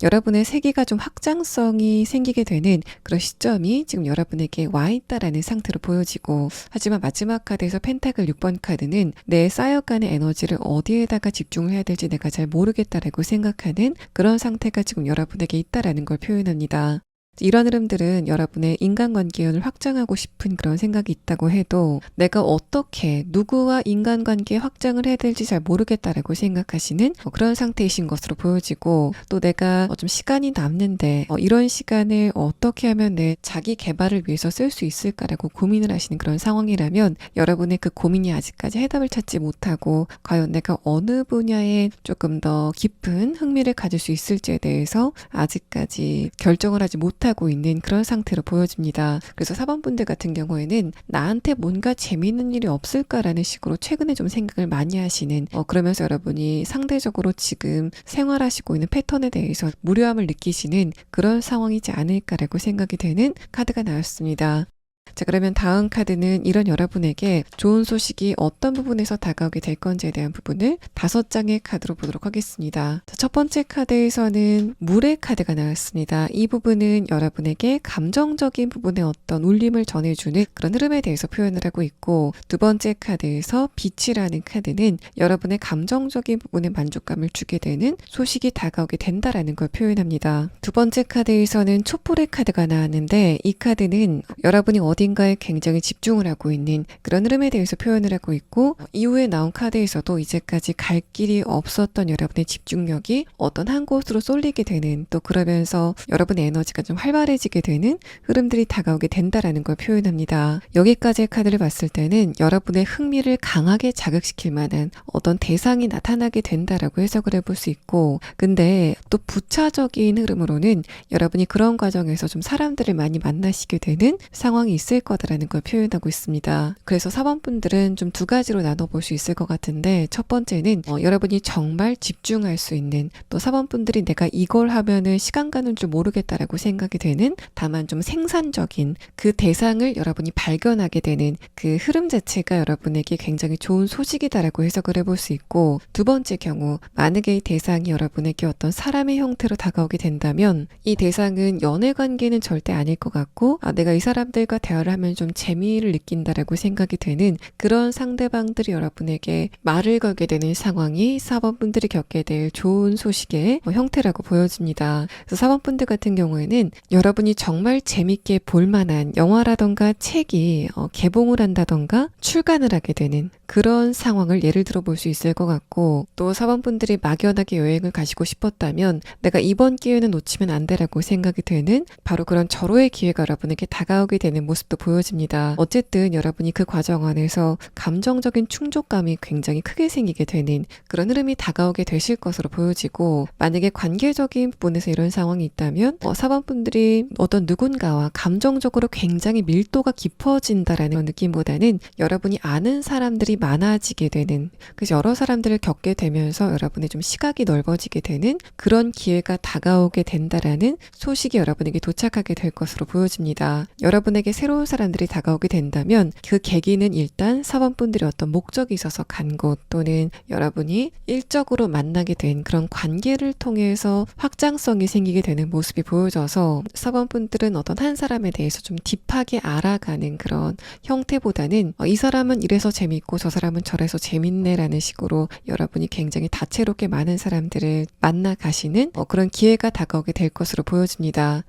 여러분의 세계가 좀 확장성이 생기게 되는 그런 시점이 지금 여러분에게 와 있다라는 상태로 보여지고, 하지만 마지막 카드에서 펜타클 6번 카드는 내 쌓여가는 에너지를 어디에다가 집중을 해야 될지 내가 잘 모르겠다라고 생각하는 그런 상태가 지금 여러분에게 있다라는 걸 표현합니다. 이런 흐름들은 여러분의 인간관계운을 확장하고 싶은 그런 생각이 있다고 해도 내가 어떻게 누구와 인간관계 확장을 해야 될지 잘 모르겠다라고 생각하시는 그런 상태이신 것으로 보여지고, 또 내가 좀 시간이 남는데 이런 시간을 어떻게 하면 내 자기 개발을 위해서 쓸 수 있을까라고 고민을 하시는 그런 상황이라면 여러분의 그 고민이 아직까지 해답을 찾지 못하고 과연 내가 어느 분야에 조금 더 깊은 흥미를 가질 수 있을지에 대해서 아직까지 결정을 하지 못하고 있는 그런 상태로 보여집니다. 그래서 4번 분들 같은 경우에는 나한테 뭔가 재미있는 일이 없을까라는 식으로 최근에 좀 생각을 많이 하시는, 그러면서 여러분이 상대적으로 지금 생활하시고 있는 패턴에 대해서 무료함을 느끼시는 그런 상황이지 않을까라고 생각이 되는 카드가 나왔습니다. 자, 그러면 다음 카드는 이런 여러분에게 좋은 소식이 어떤 부분에서 다가오게 될 건지에 대한 부분을 5장의 카드로 보도록 하겠습니다. 자, 첫 번째 카드에서는 물의 카드가 나왔습니다. 이 부분은 여러분에게 감정적인 부분의 어떤 울림을 전해주는 그런 흐름에 대해서 표현을 하고 있고, 두 번째 카드에서 빛이라는 카드는 여러분의 감정적인 부분에 만족감을 주게 되는 소식이 다가오게 된다라는 걸 표현합니다. 두 번째 카드에서는 촛불의 카드가 나왔는데, 이 카드는 여러분이 어딘가에 굉장히 집중을 하고 있는 그런 흐름에 대해서 표현을 하고 있고, 이후에 나온 카드에서도 이제까지 갈 길이 없었던 여러분의 집중력이 어떤 한 곳으로 쏠리게 되는, 또 그러면서 여러분의 에너지가 좀 활발해지게 되는 흐름들이 다가오게 된다라는 걸 표현합니다. 여기까지의 카드를 봤을 때는 여러분의 흥미를 강하게 자극시킬 만한 어떤 대상이 나타나게 된다라고 해석을 해볼 수 있고, 근데 또 부차적인 흐름으로는 여러분이 그런 과정에서 좀 사람들을 많이 만나시게 되는 상황이 있을 거다라는 걸 표현하고 있습니다. 그래서 4번 분들은 좀 두 가지로 나눠볼 수 있을 것 같은데, 첫 번째는 여러분이 정말 집중할 수 있는, 또 4번 분들이 내가 이걸 하면은 시간 가는 줄 모르겠다라고 생각이 되는, 다만 좀 생산적인 그 대상을 여러분이 발견하게 되는 그 흐름 자체가 여러분에게 굉장히 좋은 소식이다라고 해석을 해볼 수 있고, 두 번째 경우 만약에 이 대상이 여러분에게 어떤 사람의 형태로 다가오게 된다면 이 대상은 연애 관계는 절대 아닐 것 같고, 내가 이 사람들과 대화를 하면 좀 재미를 느낀다라고 생각이 되는 그런 상대방들이 여러분에게 말을 걸게 되는 상황이 4번 분들이 겪게 될 좋은 소식의 형태라고 보여집니다. 그래서 4번 분들 같은 경우에는 여러분이 정말 재밌게 볼만한 영화라던가 책이 개봉을 한다던가 출간을 하게 되는 그런 상황을 예를 들어 볼 수 있을 것 같고, 또 4번 분들이 막연하게 여행을 가시고 싶었다면 내가 이번 기회는 놓치면 안 되라고 생각이 되는 바로 그런 절호의 기회가 여러분에게 다가오게 되는 모습도 보여집니다. 어쨌든 여러분이 그 과정 안에서 감정적인 충족감이 굉장히 크게 생기게 되는 그런 흐름이 다가오게 되실 것으로 보여지고, 만약에 관계적인 부분에서 이런 상황이 있다면 4번 분들이 어떤 누군가와 감정적으로 굉장히 밀도가 깊어진다라는 느낌보다는 여러분이 아는 사람들이 많아지게 되는, 그래서 여러 사람들을 겪게 되면서 여러분의 좀 시각이 넓어지게 되는 그런 기회가 다가오게 된다라는 소식이 여러분에게 도착하게 될 것으로 보여집니다. 여러분에게 새로운 사람들이 다가오게 된다면 그 계기는 일단 4번 분들이 어떤 목적이 있어서 간 곳, 또는 여러분이 일적으로 만나게 된 그런 관계를 통해서 확장성이 생기게 되는 모습이 보여져서 4번 분들은 어떤 한 사람에 대해서 좀 딥하게 알아가는 그런 형태보다는 이 사람은 이래서 재밌고 저 사람은 저래서 재밌네라는 식으로 여러분이 굉장히 다채롭게 많은 사람들을 만나 가시는 그런 기회가 다가오게 될 것으로 보여집니다.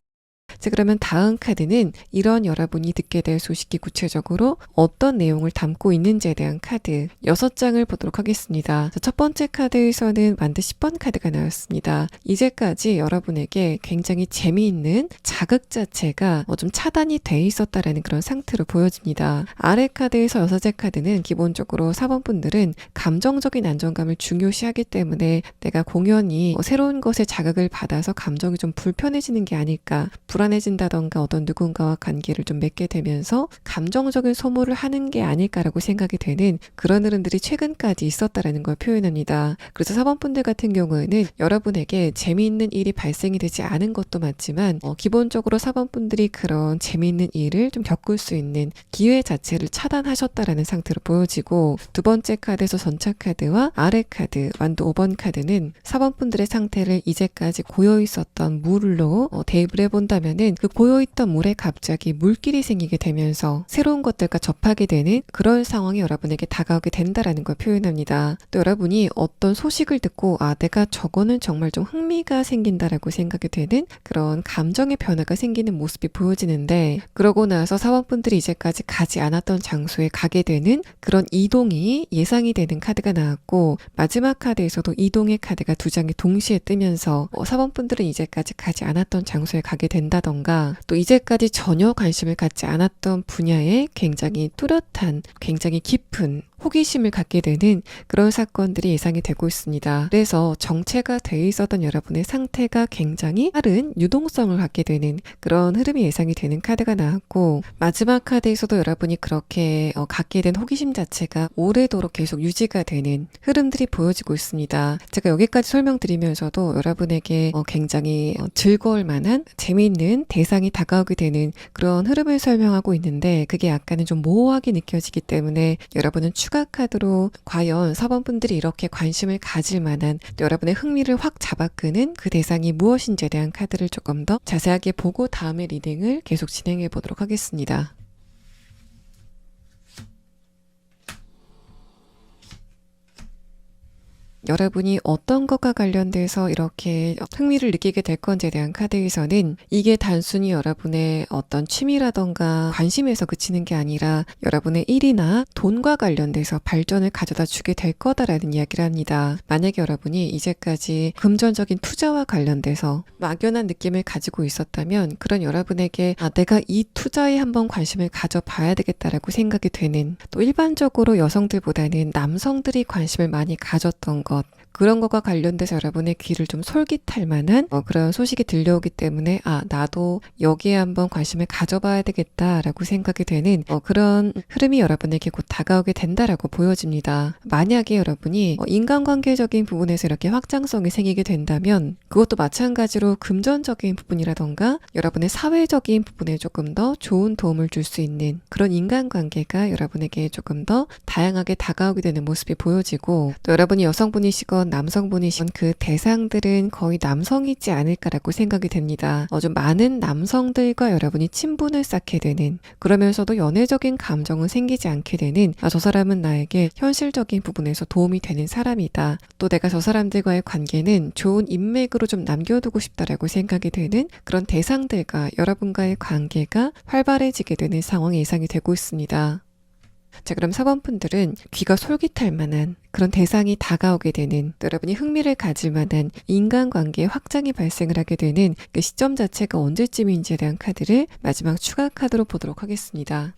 자, 그러면 다음 카드는 이런 여러분이 듣게 될 소식이 구체적으로 어떤 내용을 담고 있는지에 대한 카드 6장을 보도록 하겠습니다. 자, 첫 번째 카드에서는 만드 10번 카드가 나왔습니다. 이제까지 여러분에게 굉장히 재미있는 자극 자체가 좀 차단이 돼 있었다라는 그런 상태로 보여집니다. 아래 카드에서 6째 카드는 기본적으로 4번 분들은 감정적인 안정감을 중요시하기 때문에 내가 공연히 새로운 것에 자극을 받아서 감정이 좀 불편해지는 게 아닐까, 불안해진다던가 어떤 누군가와 관계를 좀 맺게 되면서 감정적인 소모를 하는 게 아닐까라고 생각이 되는 그런 흐름들이 최근까지 있었다라는 걸 표현합니다. 그래서 4번 분들 같은 경우에는 여러분에게 재미있는 일이 발생이 되지 않은 것도 맞지만 기본적으로 4번 분들이 그런 재미있는 일을 좀 겪을 수 있는 기회 자체를 차단하셨다라는 상태로 보여지고, 두 번째 카드에서 전차 카드와 아래 카드 완두 5번 카드는 4번 분들의 상태를 이제까지 고여 있었던 물로 대입을 해본다면 보면은 그 고여있던 물에 갑자기 물길이 생기게 되면서 새로운 것들과 접하게 되는 그런 상황이 여러분에게 다가오게 된다라는 걸 표현합니다. 또 여러분이 어떤 소식을 듣고 내가 저거는 정말 좀 흥미가 생긴다라고 생각이 되는 그런 감정의 변화가 생기는 모습이 보여지는데, 그러고 나서 사원분들이 이제까지 가지 않았던 장소에 가게 되는 그런 이동이 예상이 되는 카드가 나왔고, 마지막 카드에서도 이동의 카드가 두 장이 동시에 뜨면서 사원분들은 이제까지 가지 않았던 장소에 가게 된다던가, 또 이제까지 전혀 관심을 갖지 않았던 분야에 굉장히 뚜렷한, 굉장히 깊은 호기심을 갖게 되는 그런 사건들이 예상이 되고 있습니다. 그래서 정체가 돼 있었던 여러분의 상태가 굉장히 빠른 유동성을 갖게 되는 그런 흐름이 예상이 되는 카드가 나왔고, 마지막 카드에서도 여러분이 그렇게 갖게 된 호기심 자체가 오래도록 계속 유지가 되는 흐름들이 보여지고 있습니다. 제가 여기까지 설명드리면서도 여러분에게 굉장히 즐거울 만한 재미있는 대상이 다가오게 되는 그런 흐름을 설명하고 있는데, 그게 약간은 좀 모호하게 느껴지기 때문에 여러분은 추가 카드로 과연 사원분들이 이렇게 관심을 가질 만한, 여러분의 흥미를 확 잡아끄는 그 대상이 무엇인지에 대한 카드를 조금 더 자세하게 보고 다음에 리딩을 계속 진행해 보도록 하겠습니다. 여러분이 어떤 것과 관련돼서 이렇게 흥미를 느끼게 될 건지에 대한 카드에서는 이게 단순히 여러분의 어떤 취미라던가 관심에서 그치는 게 아니라 여러분의 일이나 돈과 관련돼서 발전을 가져다 주게 될 거다라는 이야기를 합니다. 만약에 여러분이 이제까지 금전적인 투자와 관련돼서 막연한 느낌을 가지고 있었다면, 그런 여러분에게 내가 이 투자에 한번 관심을 가져봐야 되겠다라고 생각이 되는, 또 일반적으로 여성들보다는 남성들이 관심을 많이 가졌던 것, 그런 것과 관련돼서 여러분의 귀를 좀 솔깃할 만한 그런 소식이 들려오기 때문에 나도 여기에 한번 관심을 가져봐야 되겠다라고 생각이 되는 그런 흐름이 여러분에게 곧 다가오게 된다라고 보여집니다. 만약에 여러분이 인간관계적인 부분에서 이렇게 확장성이 생기게 된다면, 그것도 마찬가지로 금전적인 부분이라던가 여러분의 사회적인 부분에 조금 더 좋은 도움을 줄 수 있는 그런 인간관계가 여러분에게 조금 더 다양하게 다가오게 되는 모습이 보여지고, 또 여러분이 여성분이시건 남성분이시건 그 대상들은 거의 남성이지 않을까라고 생각이 됩니다. 좀 많은 남성들과 여러분이 친분을 쌓게 되는, 그러면서도 연애적인 감정은 생기지 않게 되는, 저 사람은 나에게 현실적인 부분에서 도움이 되는 사람이다, 또 내가 저 사람들과의 관계는 좋은 인맥으로 좀 남겨두고 싶다라고 생각이 되는 그런 대상들과 여러분과의 관계가 활발해지게 되는 상황이 예상이 되고 있습니다. 자, 그럼 4번분들은 귀가 솔깃할 만한 그런 대상이 다가오게 되는, 또 여러분이 흥미를 가질 만한 인간관계의 확장이 발생을 하게 되는 그 시점 자체가 언제쯤인지에 대한 카드를 마지막 추가 카드로 보도록 하겠습니다.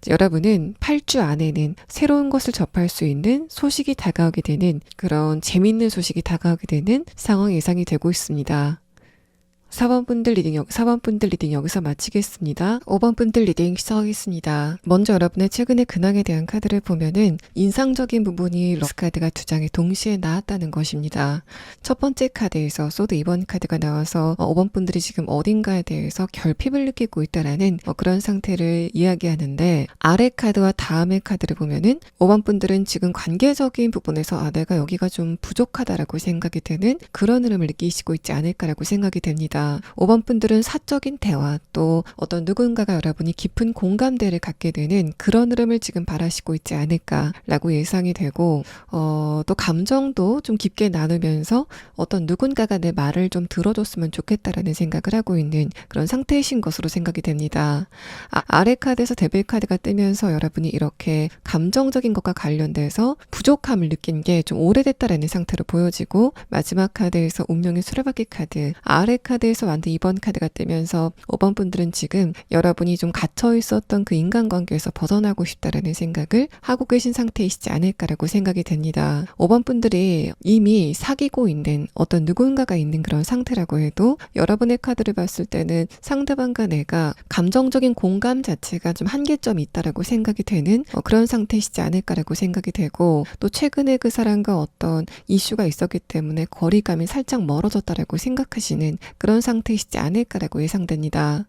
여러분은 8주 안에는 새로운 것을 접할 수 있는 소식이 다가오게 되는, 그런 재미있는 소식이 다가오게 되는 상황 예상이 되고 있습니다. 4번분들 리딩 여기서 마치겠습니다. 5번분들 리딩 시작하겠습니다. 먼저 여러분의 최근의 근황에 대한 카드를 보면은 인상적인 부분이 러스 카드가 두 장이 동시에 나왔다는 것입니다. 첫 번째 카드에서 소드 2번 카드가 나와서 5번분들이 지금 어딘가에 대해서 결핍을 느끼고 있다라는 그런 상태를 이야기하는데, 아래 카드와 다음의 카드를 보면은 5번분들은 지금 관계적인 부분에서 내가 여기가 좀 부족하다라고 생각이 되는 그런 흐름을 느끼시고 있지 않을까라고 생각이 됩니다. 5번분들은 사적인 대화, 또 어떤 누군가가 여러분이 깊은 공감대를 갖게 되는 그런 흐름을 지금 바라시고 있지 않을까라고 예상이 되고, 또 감정도 좀 깊게 나누면서 어떤 누군가가 내 말을 좀 들어줬으면 좋겠다라는 생각을 하고 있는 그런 상태이신 것으로 생각이 됩니다. 아래 카드에서 데빌 카드가 뜨면서 여러분이 이렇게 감정적인 것과 관련돼서 부족함을 느낀 게 좀 오래됐다라는 상태로 보여지고, 마지막 카드에서 운명의 수레바퀴 카드, 아래 카드에서 완전 2번 카드가 뜨면서 5번 분들은 지금 여러분이 좀 갇혀 있었던 그 인간관계에서 벗어나고 싶다라는 생각을 하고 계신 상태이시지 않을까라고 생각이 됩니다. 5번 분들이 이미 사귀고 있는 어떤 누군가가 있는 그런 상태라고 해도, 여러분의 카드를 봤을 때는 상대방과 내가 감정적인 공감 자체가 좀 한계점이 있다라고 생각이 되는 그런 상태이시지 않을까라고 생각이 되고, 또 최근에 그 사람과 어떤 이슈가 있었기 때문에 거리감이 살짝 멀어졌다라고 생각하시는 그런 상태이시지 않을까라고 예상됩니다.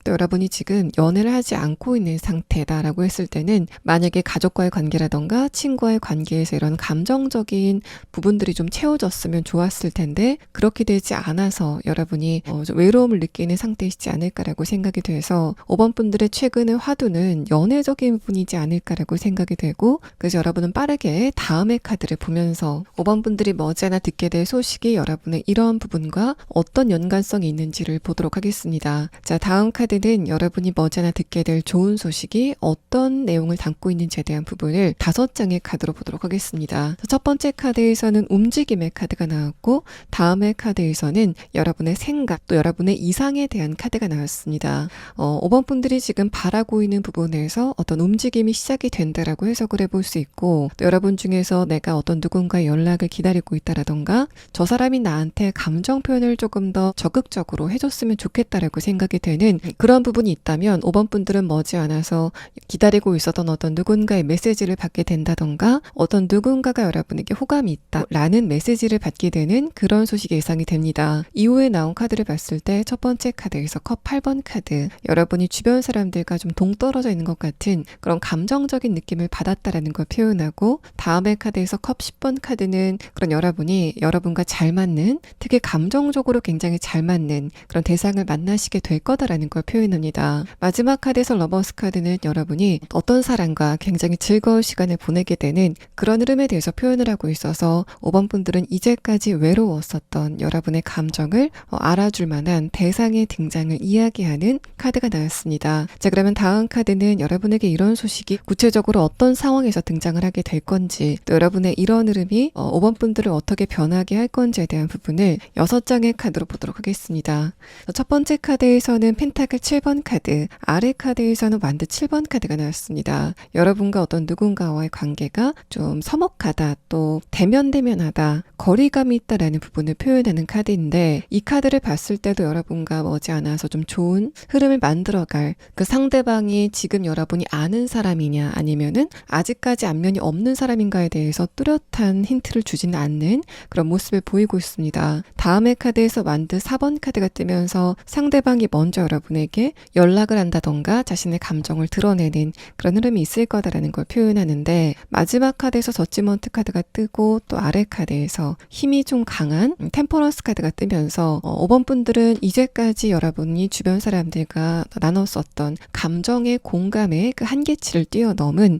또 여러분이 지금 연애를 하지 않고 있는 상태다라고 했을 때는 만약에 가족과의 관계라던가 친구와의 관계에서 이런 감정적인 부분들이 좀 채워졌으면 좋았을 텐데 그렇게 되지 않아서 여러분이 좀 외로움을 느끼는 상태이시지 않을까라고 생각이 돼서 5번 분들의 최근의 화두는 연애적인 부분이지 않을까라고 생각이 되고, 그래서 여러분은 빠르게 다음의 카드를 보면서 5번 분들이 머지않아 듣게 될 소식이 여러분의 이러한 부분과 어떤 연관성이 있는지를 보도록 하겠습니다. 자, 다음 카드는 여러분이 머지않아 듣게 될 좋은 소식이 어떤 내용을 담고 있는지에 대한 부분을 5장의 카드로 보도록 하겠습니다. 첫 번째 카드에서는 움직임의 카드가 나왔고, 다음의 카드에서는 여러분의 생각, 또 여러분의 이상에 대한 카드가 나왔습니다. 5번 분들이 지금 바라고 있는 부분에서 어떤 움직임이 시작이 된다라고 해석을 해볼 수 있고, 또 여러분 중에서 내가 어떤 누군가의 연락을 기다리고 있다라던가 저 사람이 나한테 감정 표현을 조금 더 적극적으로 해줬으면 좋겠다라고 생각이 되는 그런 부분이 있다면 5번 분들은 머지않아서 기다리고 있었던 어떤 누군가의 메시지를 받게 된다던가 어떤 누군가가 여러분에게 호감이 있다라는 메시지를 받게 되는 그런 소식이 예상이 됩니다. 이후에 나온 카드를 봤을 때 첫 번째 카드에서 컵 8번 카드, 여러분이 주변 사람들과 좀 동떨어져 있는 것 같은 그런 감정적인 느낌을 받았다라는 걸 표현하고, 다음의 카드에서 컵 10번 카드는 그런 여러분이 여러분과 잘 맞는, 특히 감정적으로 굉장히 잘 맞는 그런 대상을 만나시게 될 거다라는 걸 표현합니다. 마지막 카드에서 러버스 카드는 여러분이 어떤 사람과 굉장히 즐거운 시간을 보내게 되는 그런 흐름에 대해서 표현을 하고 있어서 5번 분들은 이제까지 외로웠었던 여러분의 감정을 알아줄 만한 대상의 등장을 이야기하는 카드가 나왔습니다. 자, 그러면 다음 카드는 여러분에게 이런 소식이 구체적으로 어떤 상황에서 등장을 하게 될 건지, 또 여러분의 이런 흐름이 5번 분들을 어떻게 변하게 할 건지에 대한 부분을 6장의 카드로 보도록 하겠습니다. 첫 번째 카드에서는 펜타클 7번 카드, 아래 카드에서는 완드 7번 카드가 나왔습니다. 여러분과 어떤 누군가와의 관계가 좀 서먹하다, 또 대면대면하다, 거리감이 있다라는 부분을 표현하는 카드인데, 이 카드를 봤을 때도 여러분과 머지않아서 좀 좋은 흐름을 만들어갈 그 상대방이 지금 여러분이 아는 사람이냐 아니면은 아직까지 안면이 없는 사람인가에 대해서 뚜렷한 힌트를 주지는 않는 그런 모습을 보이고 있습니다. 다음의 카드에서 완드 4번 카드가 뜨면서 상대방이 먼저 여러분에게 연락을 한다던가 자신의 감정을 드러내는 그런 흐름이 있을 거다라는 걸 표현하는데, 마지막 카드에서 저지먼트 카드가 뜨고 또 아래 카드에서 힘이 좀 강한 템퍼런스 카드가 뜨면서 5번 분들은 이제까지 여러분이 주변 사람들과 나눴었던 감정의 공감의 그 한계치를 뛰어넘은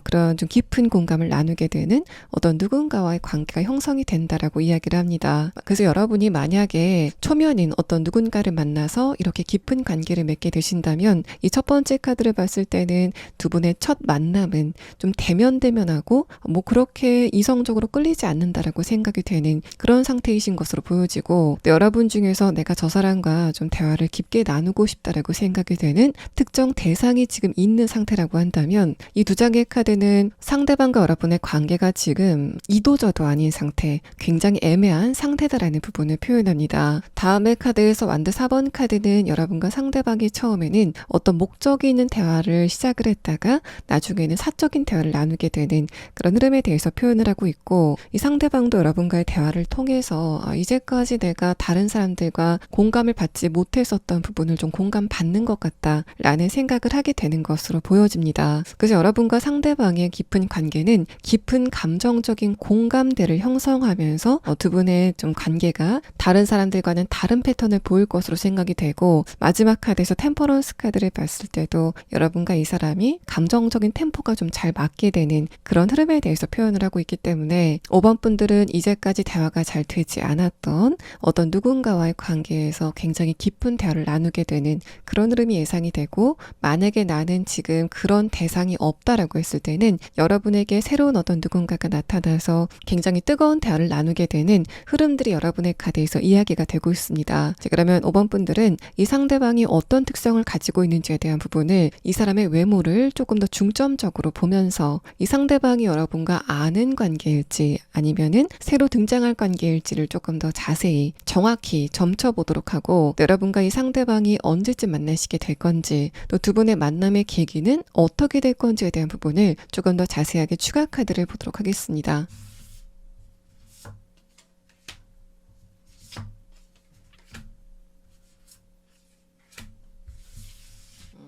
그런 좀 깊은 공감을 나누게 되는 어떤 누군가와의 관계가 형성이 된다라고 이야기를 합니다. 그래서 여러분이 만약에 초면인 어떤 누군가를 만나서 이렇게 깊은 관계를 맺게 되신다면 이 첫 번째 카드를 봤을 때는 두 분의 첫 만남은 좀 대면대면하고 뭐 그렇게 이성적으로 끌리지 않는다라고 생각이 되는 그런 상태이신 것으로 보여지고, 또 여러분 중에서 내가 저 사람과 좀 대화를 깊게 나누고 싶다라고 생각이 되는 특정 대상이 지금 있는 상태라고 한다면 이 2장의 카드는 상대방과 여러분의 관계가 지금 이도저도 아닌 상태, 굉장히 애매한 상태다라는 부분을 표현합니다. 다음의 카드에서 완드 4번 카드는 여러분과 상대방이 처음에는 어떤 목적이 있는 대화를 시작을 했다가 나중에는 사적인 대화를 나누게 되는 그런 흐름에 대해서 표현을 하고 있고, 이 상대방도 여러분과의 대화를 통해서 이제까지 내가 다른 사람들과 공감을 받지 못했었던 부분을 좀 공감받는 것 같다라는 생각을 하게 되는 것으로 보여집니다. 그래서 여러분과 상대방의 깊은 관계는 깊은 감정적인 공감대를 형성하면서 두 분의 좀 관계가 다른 사람들과는 다른 패턴을 보일 것으로 생각이 되고, 마지막 카드에서 템퍼런스 카드를 봤을 때도 여러분과 이 사람이 감정적인 템포가 좀 잘 맞게 되는 그런 흐름에 대해서 표현을 하고 있기 때문에 5번 분들은 이제까지 대화가 잘 되지 않았던 어떤 누군가와의 관계에서 굉장히 깊은 대화를 나누게 되는 그런 흐름이 예상이 되고, 만약에 나는 지금 그런 대상이 없다라고 했을 때는 여러분에게 새로운 어떤 누군가가 나타나서 굉장히 뜨거운 대화를 나누게 되는 흐름들이 여러분의 카드에서 이야기가 되고 있습니다. 자, 그러면 5번 분들은 이 상대방이 어떤 특성을 가지고 있는지에 대한 부분을, 이 사람의 외모를 조금 더 중점적으로 보면서 이 상대방이 여러분과 아는 관계일지 아니면은 새로 등장할 관계일지를 조금 더 자세히 정확히 점쳐보도록 하고, 여러분과 이 상대방이 언제쯤 만나시게 될 건지, 또 두 분의 만남의 계기는 어떻게 될 건지에 대한 부분을 조금 더 자세하게 추가 카드를 보도록 하겠습니다.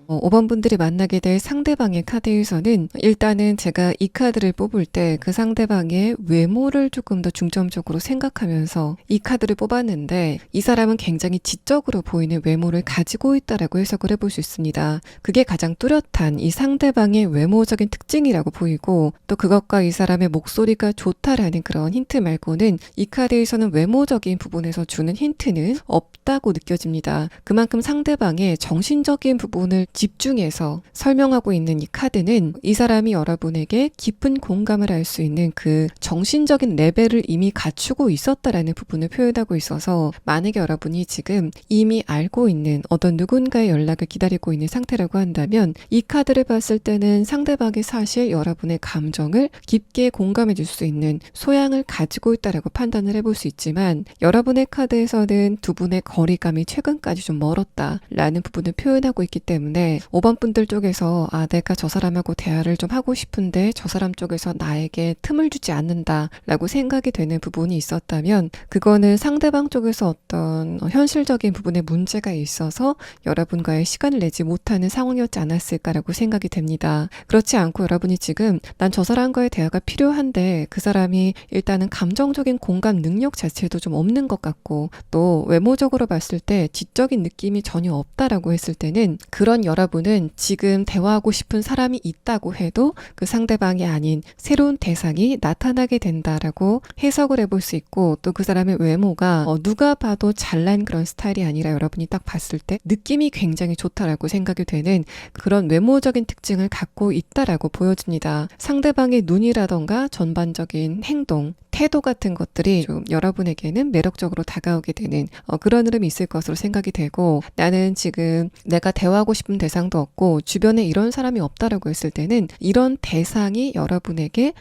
5번 분들이 만나게 될 상대방의 카드에서는 일단은 제가 이 카드를 뽑을 때 그 상대방의 외모를 조금 더 중점적으로 생각하면서 이 카드를 뽑았는데 이 사람은 굉장히 지적으로 보이는 외모를 가지고 있다라고 해석을 해볼 수 있습니다. 그게 가장 뚜렷한 이 상대방의 외모적인 특징이라고 보이고 또 그것과 이 사람의 목소리가 좋다라는 그런 힌트 말고는 이 카드에서는 외모적인 부분에서 주는 힌트는 없다고 느껴집니다. 그만큼 상대방의 정신적인 부분을 집중해서 설명하고 있는 이 카드는 이 사람이 여러분에게 깊은 공감을 할 수 있는 그 정신적인 레벨을 이미 갖추고 있었다라는 부분을 표현하고 있어서 만약에 여러분이 지금 이미 알고 있는 어떤 누군가의 연락을 기다리고 있는 상태라고 한다면 이 카드를 봤을 때는 상대방이 사실 여러분의 감정을 깊게 공감해 줄 수 있는 소양을 가지고 있다라고 판단을 해볼 수 있지만 여러분의 카드에서는 두 분의 거리감이 최근까지 좀 멀었다라는 부분을 표현하고 있기 때문에 5번 분들 쪽에서 내가 저 사람하고 대화를 좀 하고 싶은데 저 사람 쪽에서 나에게 틈을 주지 않는다라고 생각이 되는 부분이 있었다면 그거는 상대방 쪽에서 어떤 현실적인 부분에 문제가 있어서 여러분과의 시간을 내지 못하는 상황이었지 않았을까라고 생각이 됩니다. 그렇지 않고 여러분이 지금 난 저 사람과의 대화가 필요한데 그 사람이 일단은 감정적인 공감 능력 자체도 좀 없는 것 같고 또 외모적으로 봤을 때 지적인 느낌이 전혀 없다라고 했을 때는 그런 여러분은 지금 대화하고 싶은 사람이 있다고 해도 그 상대방이 아닌 새로운 대상이 나타나게 된다라고 해석을 해볼 수 있고 또 그 사람의 외모가 누가 봐도 잘난 그런 스타일이 아니라 여러분이 딱 봤을 때 느낌이 굉장히 좋다라고 생각이 되는 그런 외모적인 특징을 갖고 있다라고 보여집니다. 상대방의 눈이라던가 전반적인 행동, 태도 같은 것들이 좀 여러분에게는 매력적으로 다가오게 되는 그런 흐름이 있을 것으로 생각이 되고 나는 지금 내가 대화하고 싶은 대상도 없고 주변에 이런 사람이 없다라고 했을 때는 이런 대상이 여러분에게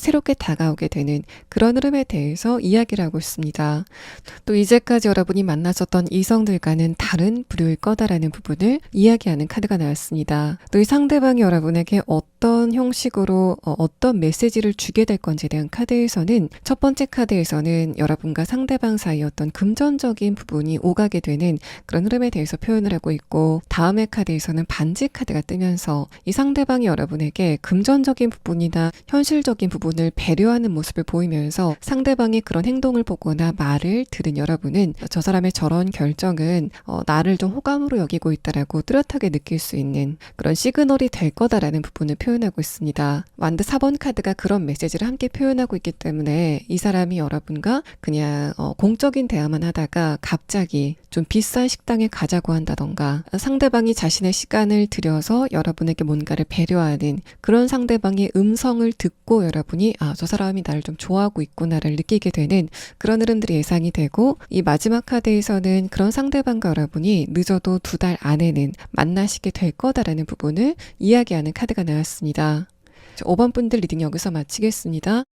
새롭게 다가오게 되는 그런 흐름에 대해서 이야기를 하고 있습니다. 또 이제까지 여러분이 만나셨던 이성들과는 다른 부류일 거다라는 부분을 이야기하는 카드가 나왔습니다. 또 이 상대방이 여러분에게 어떤 형식으로 어떤 메시지를 주게 될 건지에 대한 카드에서는 첫 번째 카드에서는 여러분과 상대방 사이 어떤 금전적인 부분이 오가게 되는 그런 흐름에 대해서 표현을 하고 있고 다음의 카드에서는 반지 카드가 뜨면서 이 상대방이 여러분에게 금전적인 부분이나 현실적인 부분을 배려하는 모습을 보이면서 상대방의 그런 행동을 보거나 말을 들은 여러분은 저 사람의 저런 결정은 나를 좀 호감으로 여기고 있다라고 뚜렷하게 느낄 수 있는 그런 시그널이 될 거다라는 부분을 표현하고 있습니다. 완드 4번 카드가 그런 메시지를 함께 표현하고 있기 때문에 이 사람이 여러분과 그냥 공적인 대화만 하다가 갑자기 좀 비싼 식당에 가자고 한다던가 상대방이 자신의 시간을 들여서 여러분에게 뭔가를 배려하는 그런 상대방의 음성을 듣고 여러분이 저 사람이 나를 좀 좋아하고 있구나를 느끼게 되는 그런 흐름들이 예상이 되고 이 마지막 카드에서는 그런 상대방과 여러분이 늦어도 2달 안에는 만나시게 될 거다라는 부분을 이야기하는 카드가 나왔습니다. 5번 분들 리딩 여기서 마치겠습니다.